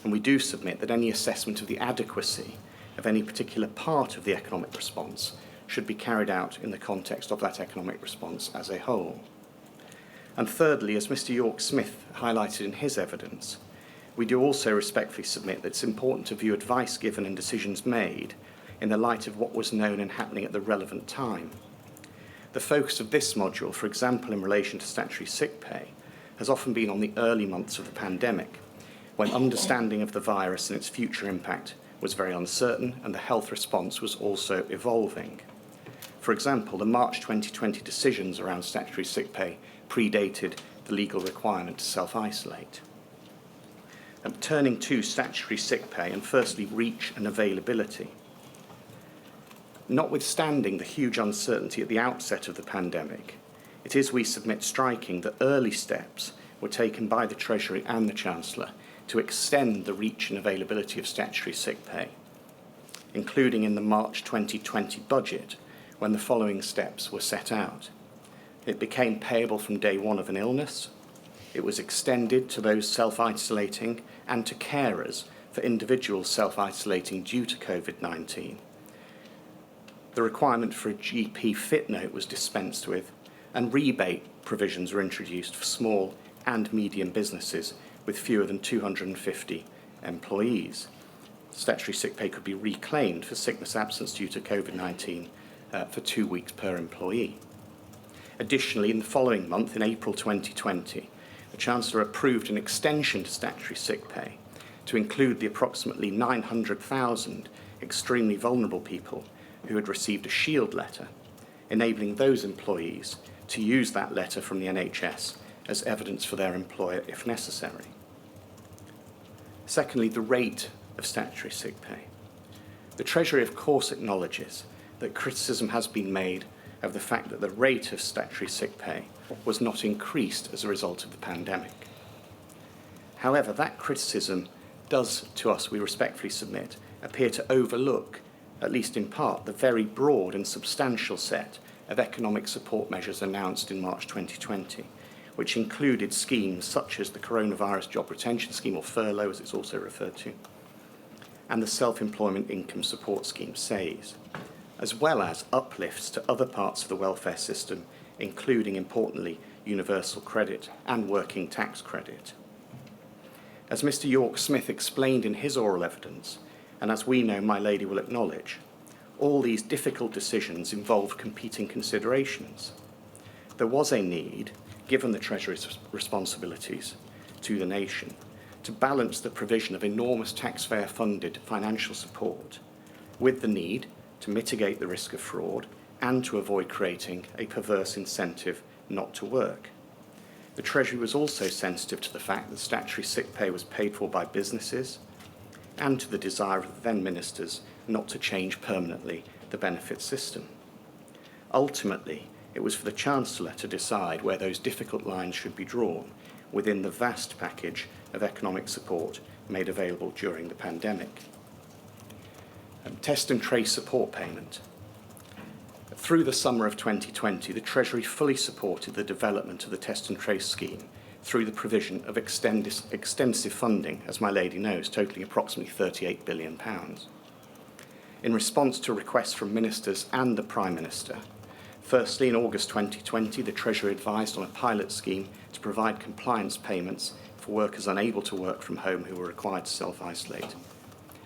Speaker 6: And we do submit that any assessment of the adequacy of any particular part of the economic response should be carried out in the context of that economic response as a whole. And thirdly, as Mr. York-Smith highlighted in his evidence, we do also respectfully submit that it's important to view advice given and decisions made in the light of what was known and happening at the relevant time. The focus of this module, for example, in relation to statutory sick pay, has often been on the early months of the pandemic, when understanding of the virus and its future impact was very uncertain and the health response was also evolving. For example, the March 2020 decisions around statutory sick pay predated the legal requirement to self-isolate. Turning to statutory sick pay and firstly reach and availability. Notwithstanding the huge uncertainty at the outset of the pandemic, it is, we submit, striking that early steps were taken by the Treasury and the Chancellor to extend the reach and availability of statutory sick pay, including in the March 2020 budget, when the following steps were set out. It became payable from day one of an illness. It was extended to those self-isolating and to carers for individuals self-isolating due to COVID-19. The requirement for a GP fit note was dispensed with, and rebate provisions were introduced for small and medium businesses with fewer than 250 employees. Statutory sick pay could be reclaimed for sickness absence due to COVID-19 for 2 weeks per employee. Additionally, in the following month, in April 2020, the Chancellor approved an extension to statutory sick pay to include the approximately 900,000 extremely vulnerable people who had received a shield letter, enabling those employees to use that letter from the NHS as evidence for their employer if necessary. Secondly, the rate of statutory sick pay. The Treasury, of course, acknowledges that criticism has been made of the fact that the rate of statutory sick pay was not increased as a result of the pandemic. However, that criticism does, to us, we respectfully submit, appear to overlook, at least in part, the very broad and substantial set of economic support measures announced in March 2020, which included schemes such as the Coronavirus Job Retention Scheme, or furlough as it's also referred to, and the Self-Employment Income Support Scheme, SAYS, as well as uplifts to other parts of the welfare system, including, importantly, universal credit and working tax credit. As Mr. York-Smith explained in his oral evidence, and as we know my lady will acknowledge, all these difficult decisions involve competing considerations. There was a need, given the Treasury's responsibilities to the nation, to balance the provision of enormous taxpayer-funded financial support with the need to mitigate the risk of fraud and to avoid creating a perverse incentive not to work. The Treasury was also sensitive to the fact that statutory sick pay was paid for by businesses and to the desire of the then ministers not to change permanently the benefit system. Ultimately, it was for the Chancellor to decide where those difficult lines should be drawn within the vast package of economic support made available during the pandemic. Test and trace support payment. Through the summer of 2020, the Treasury fully supported the development of the test and trace scheme through the provision of extensive funding, as my lady knows, totalling approximately £38 billion. In response to requests from ministers and the Prime Minister, firstly, in August 2020, the Treasury advised on a pilot scheme to provide compliance payments for workers unable to work from home who were required to self-isolate.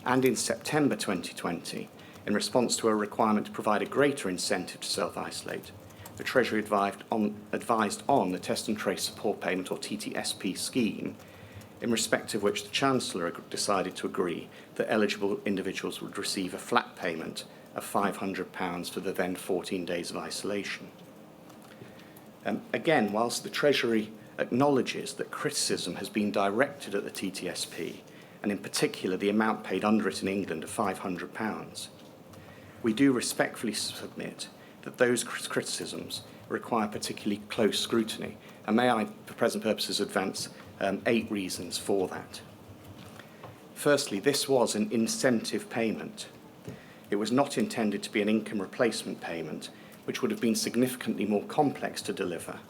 Speaker 6: And in September 2020, in response to a requirement to provide a greater incentive to self-isolate, the Treasury advised on the Test and Trace Support Payment, or TTSP scheme, in respect of which the Chancellor decided to agree that eligible individuals would receive a flat payment of £500 for the then 14 days of isolation. Again, whilst the Treasury acknowledges that criticism has been directed at the TTSP, and in particular the amount paid under it in England of £500, we do respectfully submit that those criticisms require particularly close scrutiny, and may I, for present purposes, advance 8 reasons for that. Firstly, this was an incentive payment. It was not intended to be an income replacement payment, which would have been significantly more complex to deliver,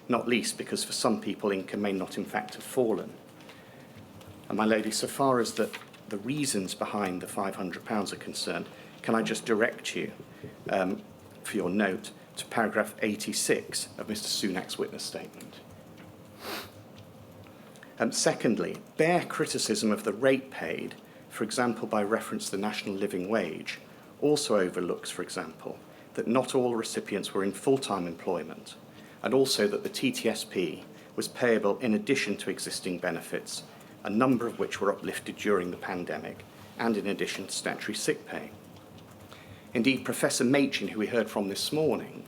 Speaker 6: not least because for some people income may not in fact have fallen. And my lady, so far as the reasons behind the £500 are concerned, can I just direct you, for your note, to paragraph 86 of Mr Sunak's witness statement. Secondly, bare criticism of the rate paid, for example by reference to the national living wage, also overlooks, for example, that not all recipients were in full-time employment, and also that the TTSP was payable in addition to existing benefits, a number of which were uplifted during the pandemic, and in addition to statutory sick pay. Indeed, Professor Machin, who we heard from this morning,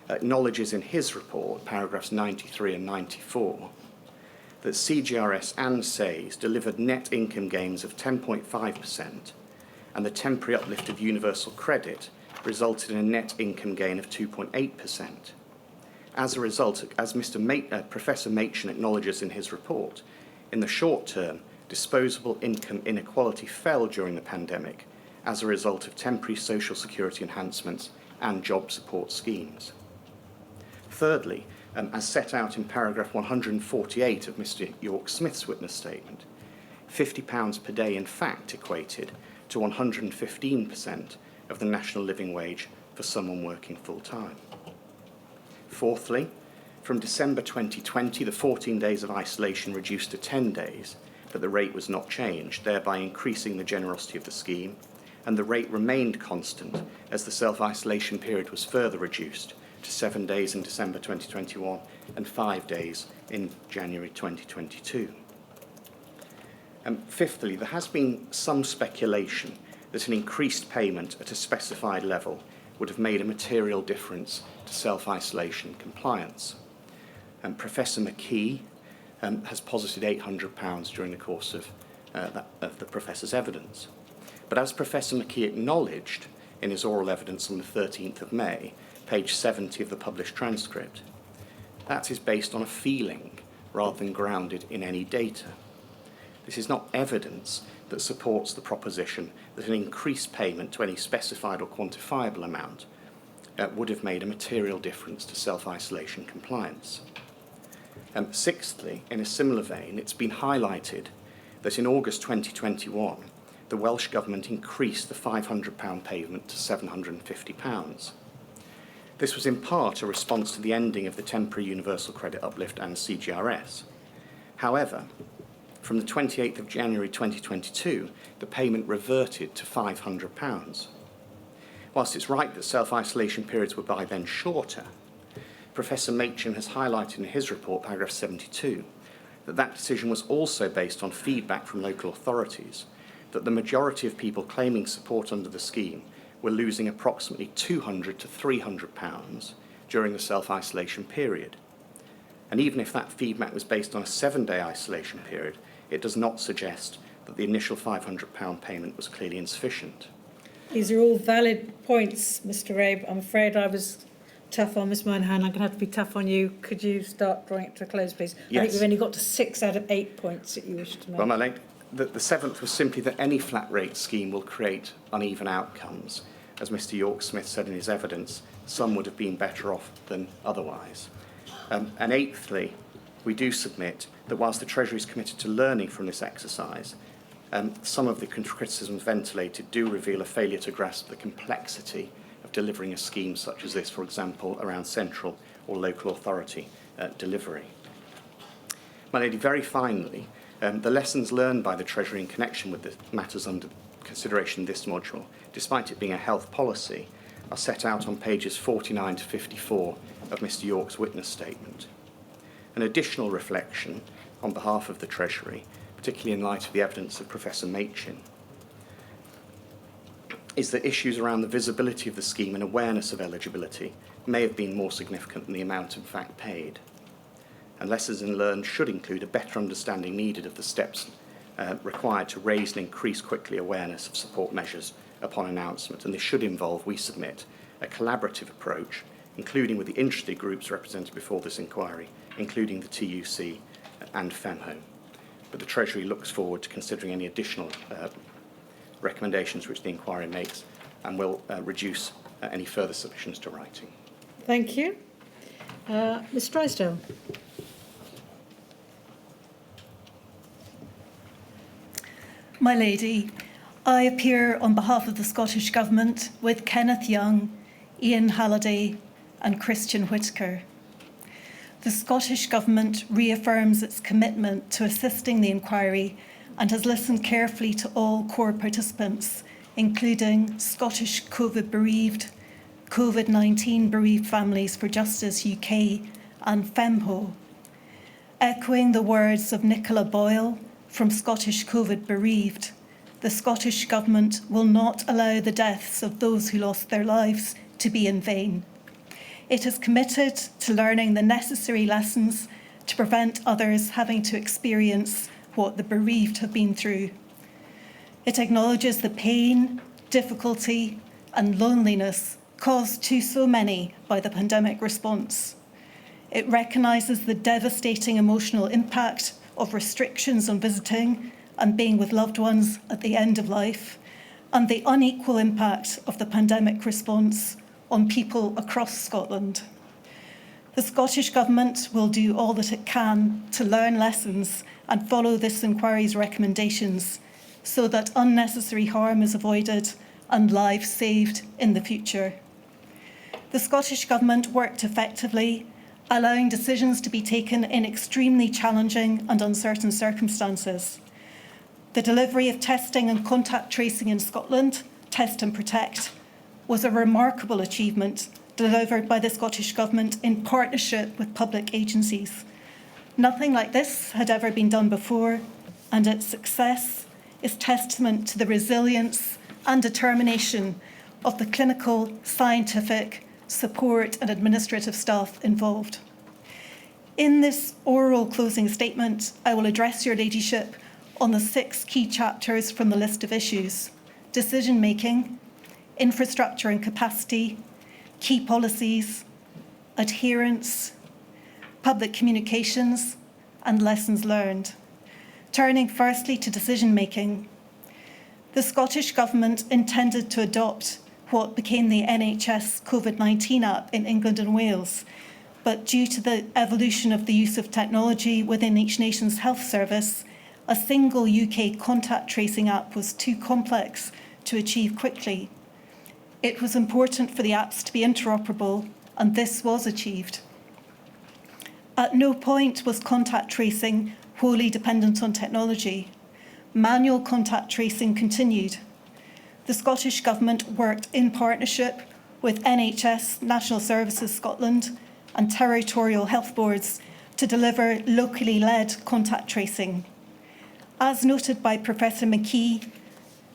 Speaker 6: acknowledges in his report, paragraphs 93 and 94, that CGRS and SAYS delivered net income gains of 10.5%, and the temporary uplift of universal credit resulted in a net income gain of 2.8%. As a result, as Professor Machin acknowledges in his report, in the short term, disposable income inequality fell during the pandemic as a result of temporary social security enhancements and job support schemes. Thirdly, as set out in paragraph 148 of Mr York-Smith's witness statement, £50 per day in fact equated to 115% of the national living wage for someone working full-time. Fourthly, from December 2020, the 14 days of isolation reduced to 10 days, but the rate was not changed, thereby increasing the generosity of the scheme, and the rate remained constant as the self-isolation period was further reduced to 7 days in December 2021 and 5 days in January 2022. Fifthly, there has been some speculation that an increased payment at a specified level would have made a material difference to self-isolation compliance. Professor McKee has posited £800 during the course of the professor's evidence. But as Professor McKee acknowledged in his oral evidence on the 13th of May, page 70 of the published transcript, that is based on a feeling rather than grounded in any data. This is not evidence that supports the proposition that an increased payment to any specified or quantifiable amount would have made a material difference to self-isolation compliance. Sixthly, in a similar vein, it's been highlighted that in August 2021, the Welsh Government increased the £500 payment to £750. This was in part a response to the ending of the temporary universal credit uplift and CGRS. However, from the 28th of January 2022, the payment reverted to £500. Whilst it's right that self-isolation periods were by then shorter, Professor Machin has highlighted in his report, paragraph 72, that that decision was also based on feedback from local authorities, that the majority of people claiming support under the scheme were losing approximately £200 to £300 during the self-isolation period. And even if that feedback was based on a 7-day isolation period, it does not suggest that the initial £500 payment was clearly insufficient.
Speaker 1: These are all valid points, Mr Abe. I'm afraid I was tough on Ms Moynihan. I'm going to have to be tough on you. Could you start drawing it to a close, please?
Speaker 6: Yes.
Speaker 1: I think we've only got to 6 out of 8 points that you wish to make.
Speaker 6: Well, my lady, the seventh was simply that any flat rate scheme will create uneven outcomes. As Mr York-Smith said in his evidence, some would have been better off than otherwise. And eighthly, we do submit that whilst the Treasury is committed to learning from this exercise, some of the criticisms ventilated do reveal a failure to grasp the complexity of delivering a scheme such as this, for example, around central or local authority delivery. My lady, very finally, the lessons learned by the Treasury in connection with the matters under consideration in this module, despite it being a health policy, are set out on pages 49 to 54 of Mr York's witness statement. An additional reflection on behalf of the Treasury, particularly in light of the evidence of Professor Machin, is that issues around the visibility of the scheme and awareness of eligibility may have been more significant than the amount in fact paid. And lessons learned should include a better understanding needed of the steps required to raise and increase quickly awareness of support measures upon announcement. And this should involve, we submit, a collaborative approach, including with the interested groups represented before this inquiry, including the TUC and FEMHO. But the Treasury looks forward to considering any additional recommendations which the inquiry makes and will reduce any further submissions to writing.
Speaker 1: Thank you. Ms Drysdale.
Speaker 7: My Lady, I appear on behalf of the Scottish Government with Kenneth Young, Ian Halliday and Christian Whitaker. The Scottish Government reaffirms its commitment to assisting the inquiry and has listened carefully to all core participants, including Scottish COVID bereaved, COVID-19 bereaved families for Justice UK and FEMHO. Echoing the words of Nicola Boyle from Scottish COVID bereaved, the Scottish Government will not allow the deaths of those who lost their lives to be in vain. It is committed to learning the necessary lessons to prevent others having to experience what the bereaved have been through. It acknowledges the pain, difficulty, and loneliness caused to so many by the pandemic response. It recognises the devastating emotional impact of restrictions on visiting and being with loved ones at the end of life, and the unequal impact of the pandemic response on people across Scotland. The Scottish Government will do all that it can to learn lessons and follow this inquiry's recommendations so that unnecessary harm is avoided and lives saved in the future. The Scottish Government worked effectively, allowing decisions to be taken in extremely challenging and uncertain circumstances. The delivery of testing and contact tracing in Scotland, Test and Protect, was a remarkable achievement delivered by the Scottish Government in partnership with public agencies. Nothing like this had ever been done before, and its success is testament to the resilience and determination of the clinical, scientific, support and administrative staff involved. In this oral closing statement, I will address your ladyship on the 6 key chapters from the list of issues: decision-making, infrastructure and capacity, key policies, adherence, public communications, and lessons learned. Turning firstly to decision-making, the Scottish Government intended to adopt what became the NHS COVID-19 app in England and Wales, but due to the evolution of the use of technology within each nation's health service, a single UK contact tracing app was too complex to achieve quickly. It was important for the apps to be interoperable, and this was achieved. At no point was contact tracing wholly dependent on technology. Manual contact tracing continued. The Scottish Government worked in partnership with NHS, National Services Scotland, and territorial health boards to deliver locally led contact tracing. As noted by Professor McKee,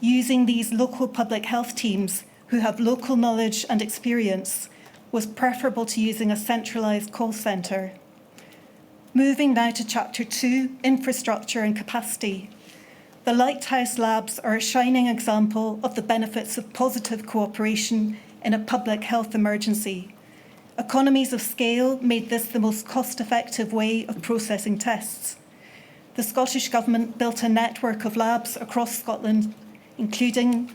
Speaker 7: using these local public health teams who have local knowledge and experience was preferable to using a centralised call centre. Moving now to Chapter 2, infrastructure and capacity. The Lighthouse Labs are a shining example of the benefits of positive cooperation in a public health emergency. Economies of scale made this the most cost-effective way of processing tests. The Scottish Government built a network of labs across Scotland, including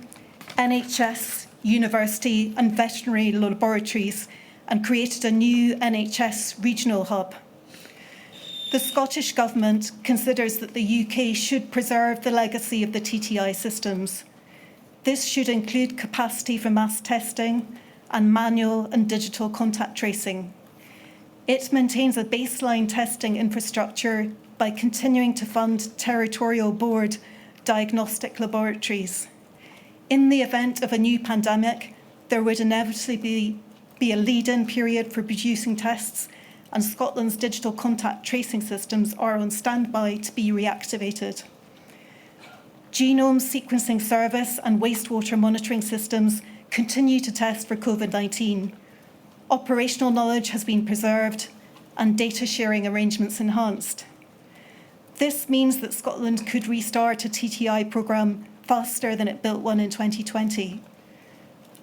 Speaker 7: NHS, university and veterinary laboratories, and created a new NHS regional hub. The Scottish Government considers that the UK should preserve the legacy of the TTI systems. This should include capacity for mass testing and manual and digital contact tracing. It maintains a baseline testing infrastructure by continuing to fund territorial board diagnostic laboratories. In the event of a new pandemic, there would inevitably be a lead-in period for producing tests, and Scotland's digital contact tracing systems are on standby to be reactivated. Genome sequencing service and wastewater monitoring systems continue to test for COVID-19. Operational knowledge has been preserved and data sharing arrangements enhanced. This means that Scotland could restart a TTI programme faster than it built one in 2020.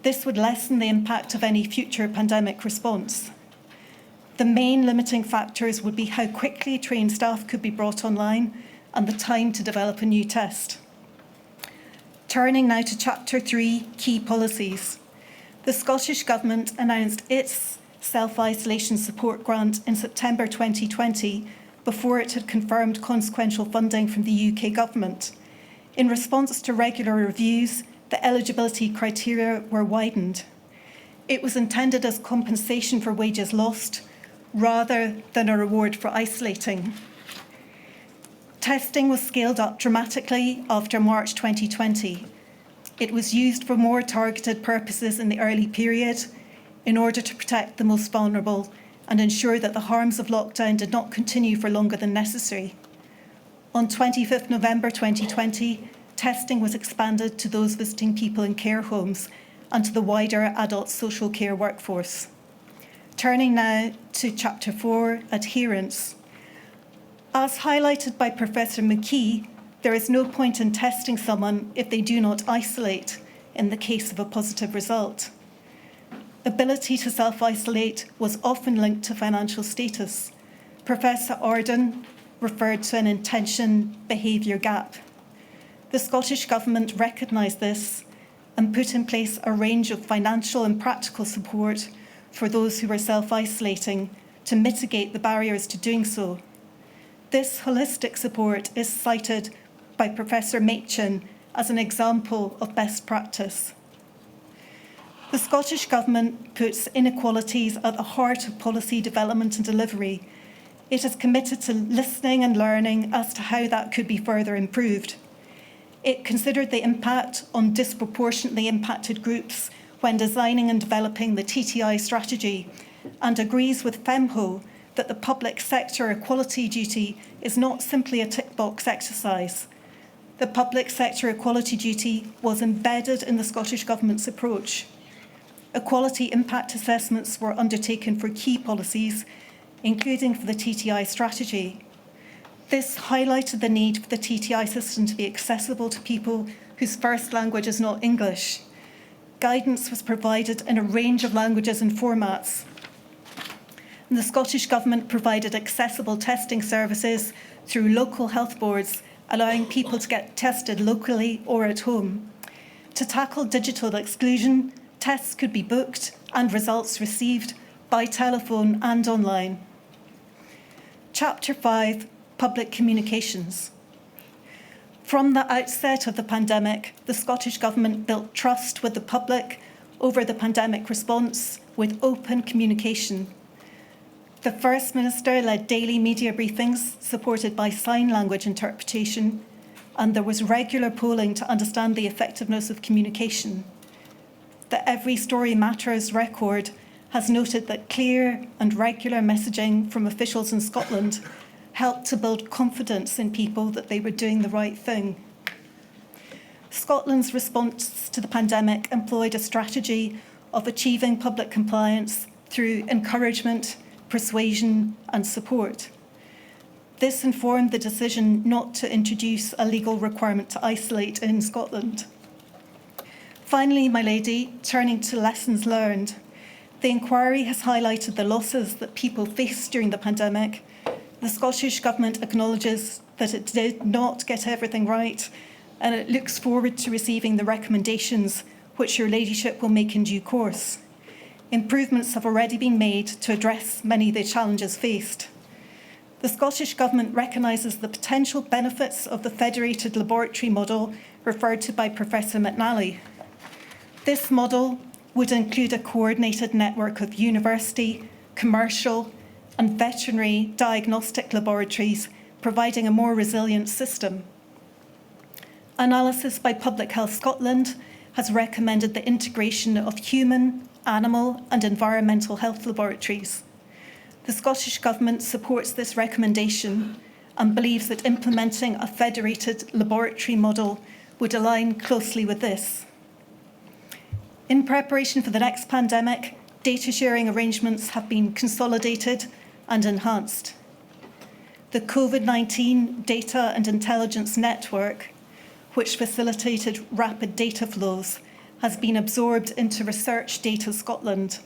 Speaker 7: This would lessen the impact of any future pandemic response. The main limiting factors would be how quickly trained staff could be brought online and the time to develop a new test. Turning now to Chapter 3, key policies. The Scottish Government announced its self-isolation support grant in September 2020 before it had confirmed consequential funding from the UK Government. In response to regular reviews, the eligibility criteria were widened. It was intended as compensation for wages lost rather than a reward for isolating. Testing was scaled up dramatically after March 2020. It was used for more targeted purposes in the early period in order to protect the most vulnerable and ensure that the harms of lockdown did not continue for longer than necessary. On 25th November 2020, testing was expanded to those visiting people in care homes and to the wider adult social care workforce. Turning now to Chapter 4, Adherence. As highlighted by Professor McKee, there is no point in testing someone if they do not isolate in the case of a positive result. Ability to self-isolate was often linked to financial status. Professor Arden referred to an intention behaviour gap. The Scottish Government recognised this and put in place a range of financial and practical support for those who were self-isolating to mitigate the barriers to doing so. This holistic support is cited by Professor Machin as an example of best practice. The Scottish Government puts inequalities at the heart of policy development and delivery. It is committed to listening and learning as to how that could be further improved. It considered the impact on disproportionately impacted groups when designing and developing the TTI strategy and agrees with FEMHO that the public sector equality duty is not simply a tick box exercise. The public sector equality duty was embedded in the Scottish Government's approach. Equality impact assessments were undertaken for key policies, including for the TTI strategy. This highlighted the need for the TTI system to be accessible to people whose first language is not English. Guidance was provided in a range of languages and formats. And the Scottish Government provided accessible testing services through local health boards, allowing people to get tested locally or at home. To tackle digital exclusion, tests could be booked and results received by telephone and online. Chapter 5, Public Communications. From the outset of the pandemic, the Scottish Government built trust with the public over the pandemic response with open communication. The First Minister led daily media briefings supported by sign language interpretation, and there was regular polling to understand the effectiveness of communication. The Every Story Matters record has noted that clear and regular messaging from officials in Scotland helped to build confidence in people that they were doing the right thing. Scotland's response to the pandemic employed a strategy of achieving public compliance through encouragement, persuasion and support. This informed the decision not to introduce a legal requirement to isolate in Scotland. Finally, my lady, turning to lessons learned. The inquiry has highlighted the losses that people faced during the pandemic. The Scottish Government acknowledges that it did not get everything right, and it looks forward to receiving the recommendations which your ladyship will make in due course. Improvements have already been made to address many of the challenges faced. The Scottish Government recognises the potential benefits of the federated laboratory model referred to by Professor McNally. This model would include a coordinated network of university, commercial and veterinary diagnostic laboratories, providing a more resilient system. Analysis by Public Health Scotland has recommended the integration of human, animal and environmental health laboratories. The Scottish Government supports this recommendation and believes that implementing a federated laboratory model would align closely with this. In preparation for the next pandemic, data sharing arrangements have been consolidated and enhanced. The COVID-19 Data and Intelligence Network, which facilitated rapid data flows, has been absorbed into Research Data Scotland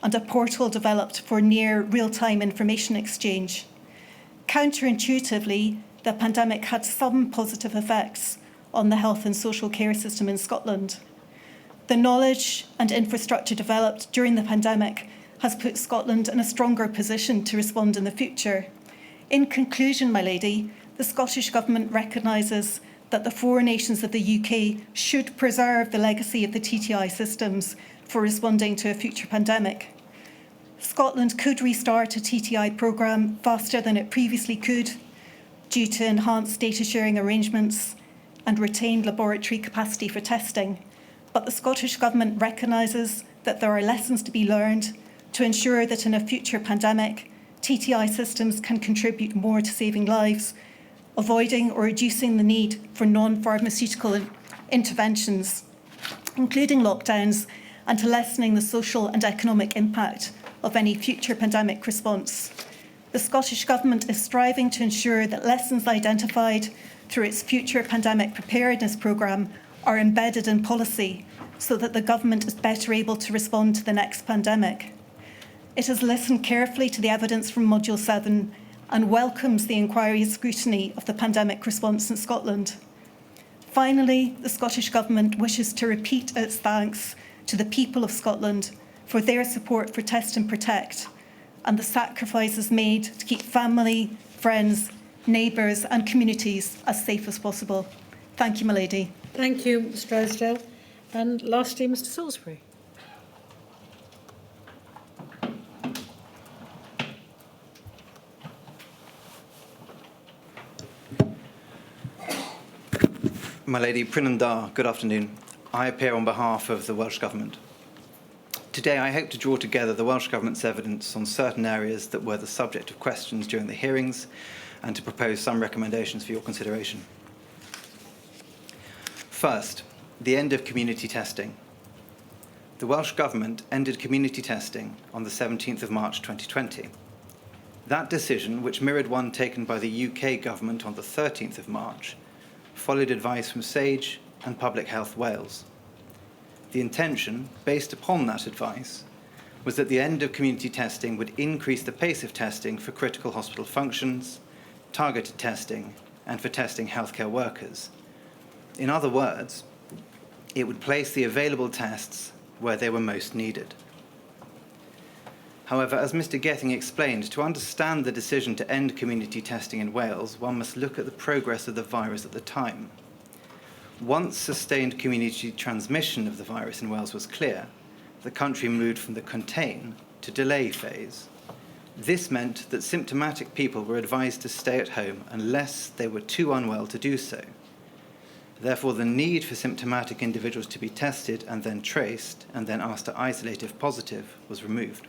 Speaker 7: and a portal developed for near real-time information exchange. Counterintuitively, the pandemic had some positive effects on the health and social care system in Scotland. The knowledge and infrastructure developed during the pandemic has put Scotland in a stronger position to respond in the future. In conclusion, my lady, the Scottish Government recognises that the four nations of the UK should preserve the legacy of the TTI systems for responding to a future pandemic. Scotland could restart a TTI programme faster than it previously could due to enhanced data sharing arrangements and retained laboratory capacity for testing. But the Scottish Government recognises that there are lessons to be learned to ensure that in a future pandemic, TTI systems can contribute more to saving lives, avoiding or reducing the need for non-pharmaceutical interventions, including lockdowns, and to lessening the social and economic impact of any future pandemic response. The Scottish Government is striving to ensure that lessons identified through its future pandemic preparedness programme are embedded in policy so that the Government is better able to respond to the next pandemic. It has listened carefully to the evidence from Module 7 and welcomes the inquiry's scrutiny of the pandemic response in Scotland. Finally, the Scottish Government wishes to repeat its thanks to the people of Scotland for their support for Test and Protect and the sacrifices made to keep family, friends, neighbours and communities as safe as possible. Thank you, my lady.
Speaker 1: Thank you, Mr Rosedale. And lastly, Mr Salisbury.
Speaker 8: My lady, Prinandar, good afternoon. I appear on behalf of the Welsh Government. Today, I hope to draw together the Welsh Government's evidence on certain areas that were the subject of questions during the hearings and to propose some recommendations for your consideration. First, the end of community testing. The Welsh Government ended community testing on the 17th of March 2020. That decision, which mirrored one taken by the UK Government on the 13th of March, followed advice from SAGE and Public Health Wales. The intention, based upon that advice, was that the end of community testing would increase the pace of testing for critical hospital functions, targeted testing, and for testing healthcare workers. In other words, it would place the available tests where they were most needed. However, as Mr Gething explained, to understand the decision to end community testing in Wales, one must look at the progress of the virus at the time. Once sustained community transmission of the virus in Wales was clear, the country moved from the contain to delay phase. This meant that symptomatic people were advised to stay at home unless they were too unwell to do so. Therefore, the need for symptomatic individuals to be tested and then traced and then asked to isolate if positive was removed.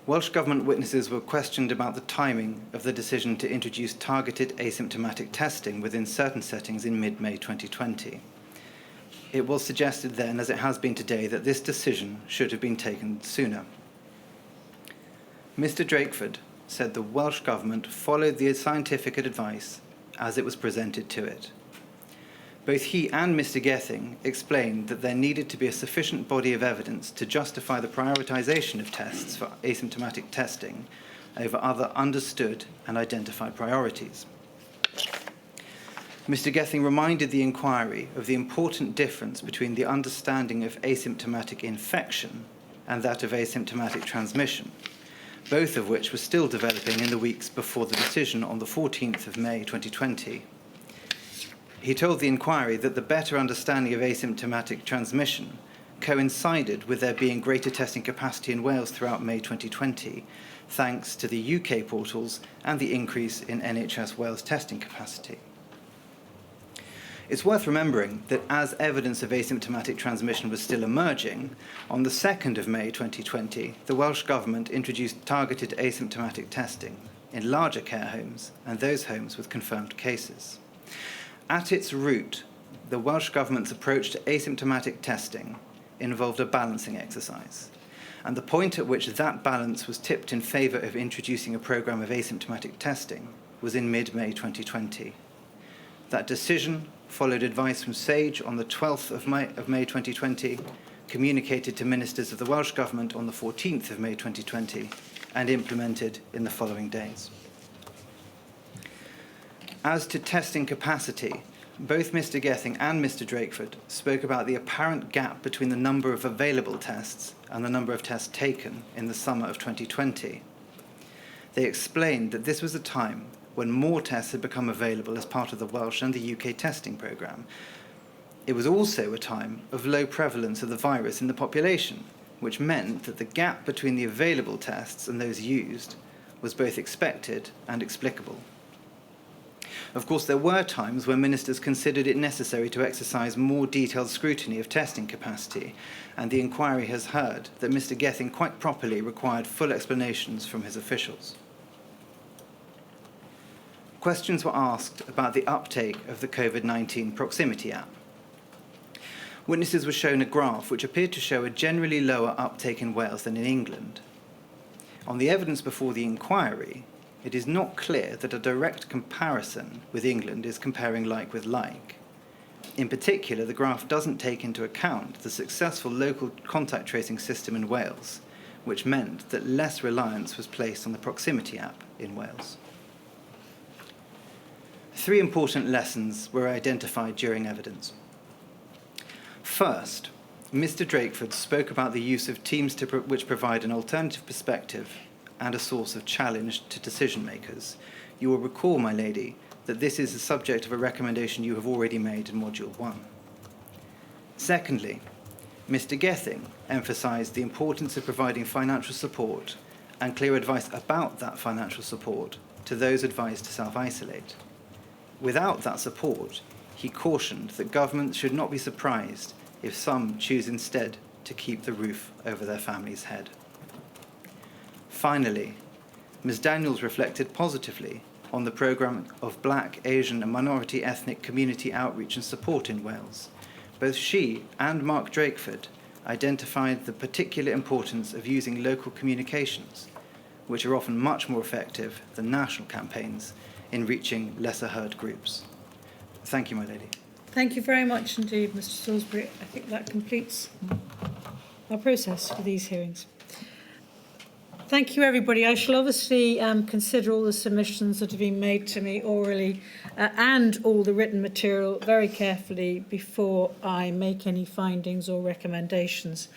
Speaker 8: Welsh Government witnesses were questioned about the timing of the decision to introduce targeted asymptomatic testing within certain settings in mid-May 2020. It was suggested then, as it has been today, that this decision should have been taken sooner. Mr Drakeford said the Welsh Government followed the scientific advice as it was presented to it. Both he and Mr Gething explained that there needed to be a sufficient body of evidence to justify the prioritisation of tests for asymptomatic testing over other understood and identified priorities. Mr Gething reminded the inquiry of the important difference between the understanding of asymptomatic infection and that of asymptomatic transmission, both of which were still developing in the weeks before the decision on the 14th of May 2020. He told the inquiry that the better understanding of asymptomatic transmission coincided with there being greater testing capacity in Wales throughout May 2020, thanks to the UK portals and the increase in NHS Wales testing capacity. It's worth remembering that as evidence of asymptomatic transmission was still emerging, on the 2nd of May 2020, the Welsh Government introduced targeted asymptomatic testing in larger care homes and those homes with confirmed cases. At its root, the Welsh Government's approach to asymptomatic testing involved a balancing exercise, and the point at which that balance was tipped in favour of introducing a programme of asymptomatic testing was in mid-May 2020. That decision followed advice from SAGE on the 12th of May 2020, communicated to ministers of the Welsh Government on the 14th of May 2020, and implemented in the following days. As to testing capacity, both Mr Gething and Mr Drakeford spoke about the apparent gap between the number of available tests and the number of tests taken in the summer of 2020. They explained that this was a time when more tests had become available as part of the Welsh and the UK testing programme. It was also a time of low prevalence of the virus in the population, which meant that the gap between the available tests and those used was both expected and explicable. Of course, there were times when ministers considered it necessary to exercise more detailed scrutiny of testing capacity, and the inquiry has heard that Mr. Gething quite properly required full explanations from his officials. Questions were asked about the uptake of the COVID-19 proximity app. Witnesses were shown a graph which appeared to show a generally lower uptake in Wales than in England. On the evidence before the inquiry, it is not clear that a direct comparison with England is comparing like with like. In particular, the graph doesn't take into account the successful local contact tracing system in Wales, which meant that less reliance was placed on the proximity app in Wales. 3 important lessons were identified during evidence. First, Mr. Drakeford spoke about the use of teams which provide an alternative perspective and a source of challenge to decision makers. You will recall, my lady, that this is the subject of a recommendation you have already made in Module 1. Secondly, Mr. Gething emphasised the importance of providing financial support and clear advice about that financial support to those advised to self-isolate. Without that support, he cautioned that governments should not be surprised if some choose instead to keep the roof over their family's head. Finally, Ms. Daniels reflected positively on the programme of Black, Asian and minority ethnic community outreach and support in Wales. Both she and Mark Drakeford identified the particular importance of using local communications, which are often much more effective than national campaigns in reaching lesser heard groups. Thank you, my lady.
Speaker 1: Thank you very much indeed, Mr. Salisbury. I think that completes our process for these hearings. Thank you, everybody. I shall obviously consider all the submissions that have been made to me orally and all the written material very carefully before I make any findings or recommendations.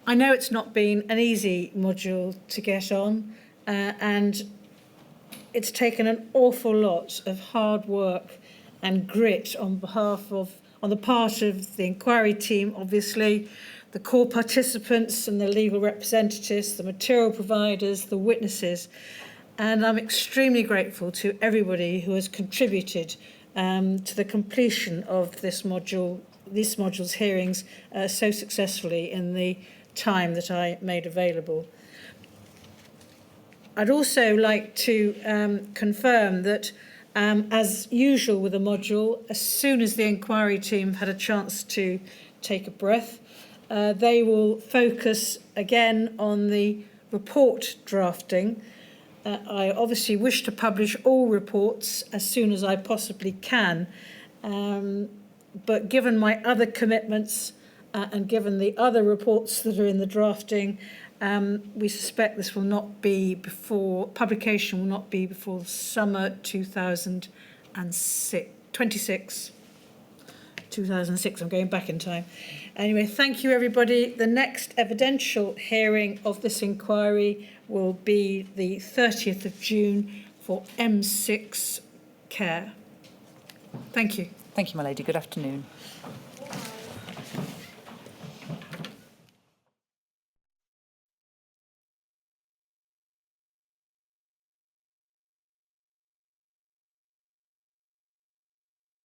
Speaker 1: I know it's not been an easy module to get on, and it's taken an awful lot of hard work and grit on the part of the inquiry team, obviously, the core participants and the legal representatives, the material providers, the witnesses. And I'm extremely grateful to everybody who has contributed to the completion of this module's hearings so successfully in the time that I made available. I'd also like to confirm that, as usual with a module, as soon as the inquiry team had a chance to take a breath, they will focus again on the report drafting. I obviously wish to publish all reports as soon as I possibly can, but given my other commitments and given the other reports that are in the drafting, we suspect this will not be before, publication will not be before summer 2006, I'm going back in time. Anyway, thank you, everybody. The next evidential hearing of this inquiry will be the 30th of June for M6 care. Thank you.
Speaker 9: Thank you, my lady. Good afternoon.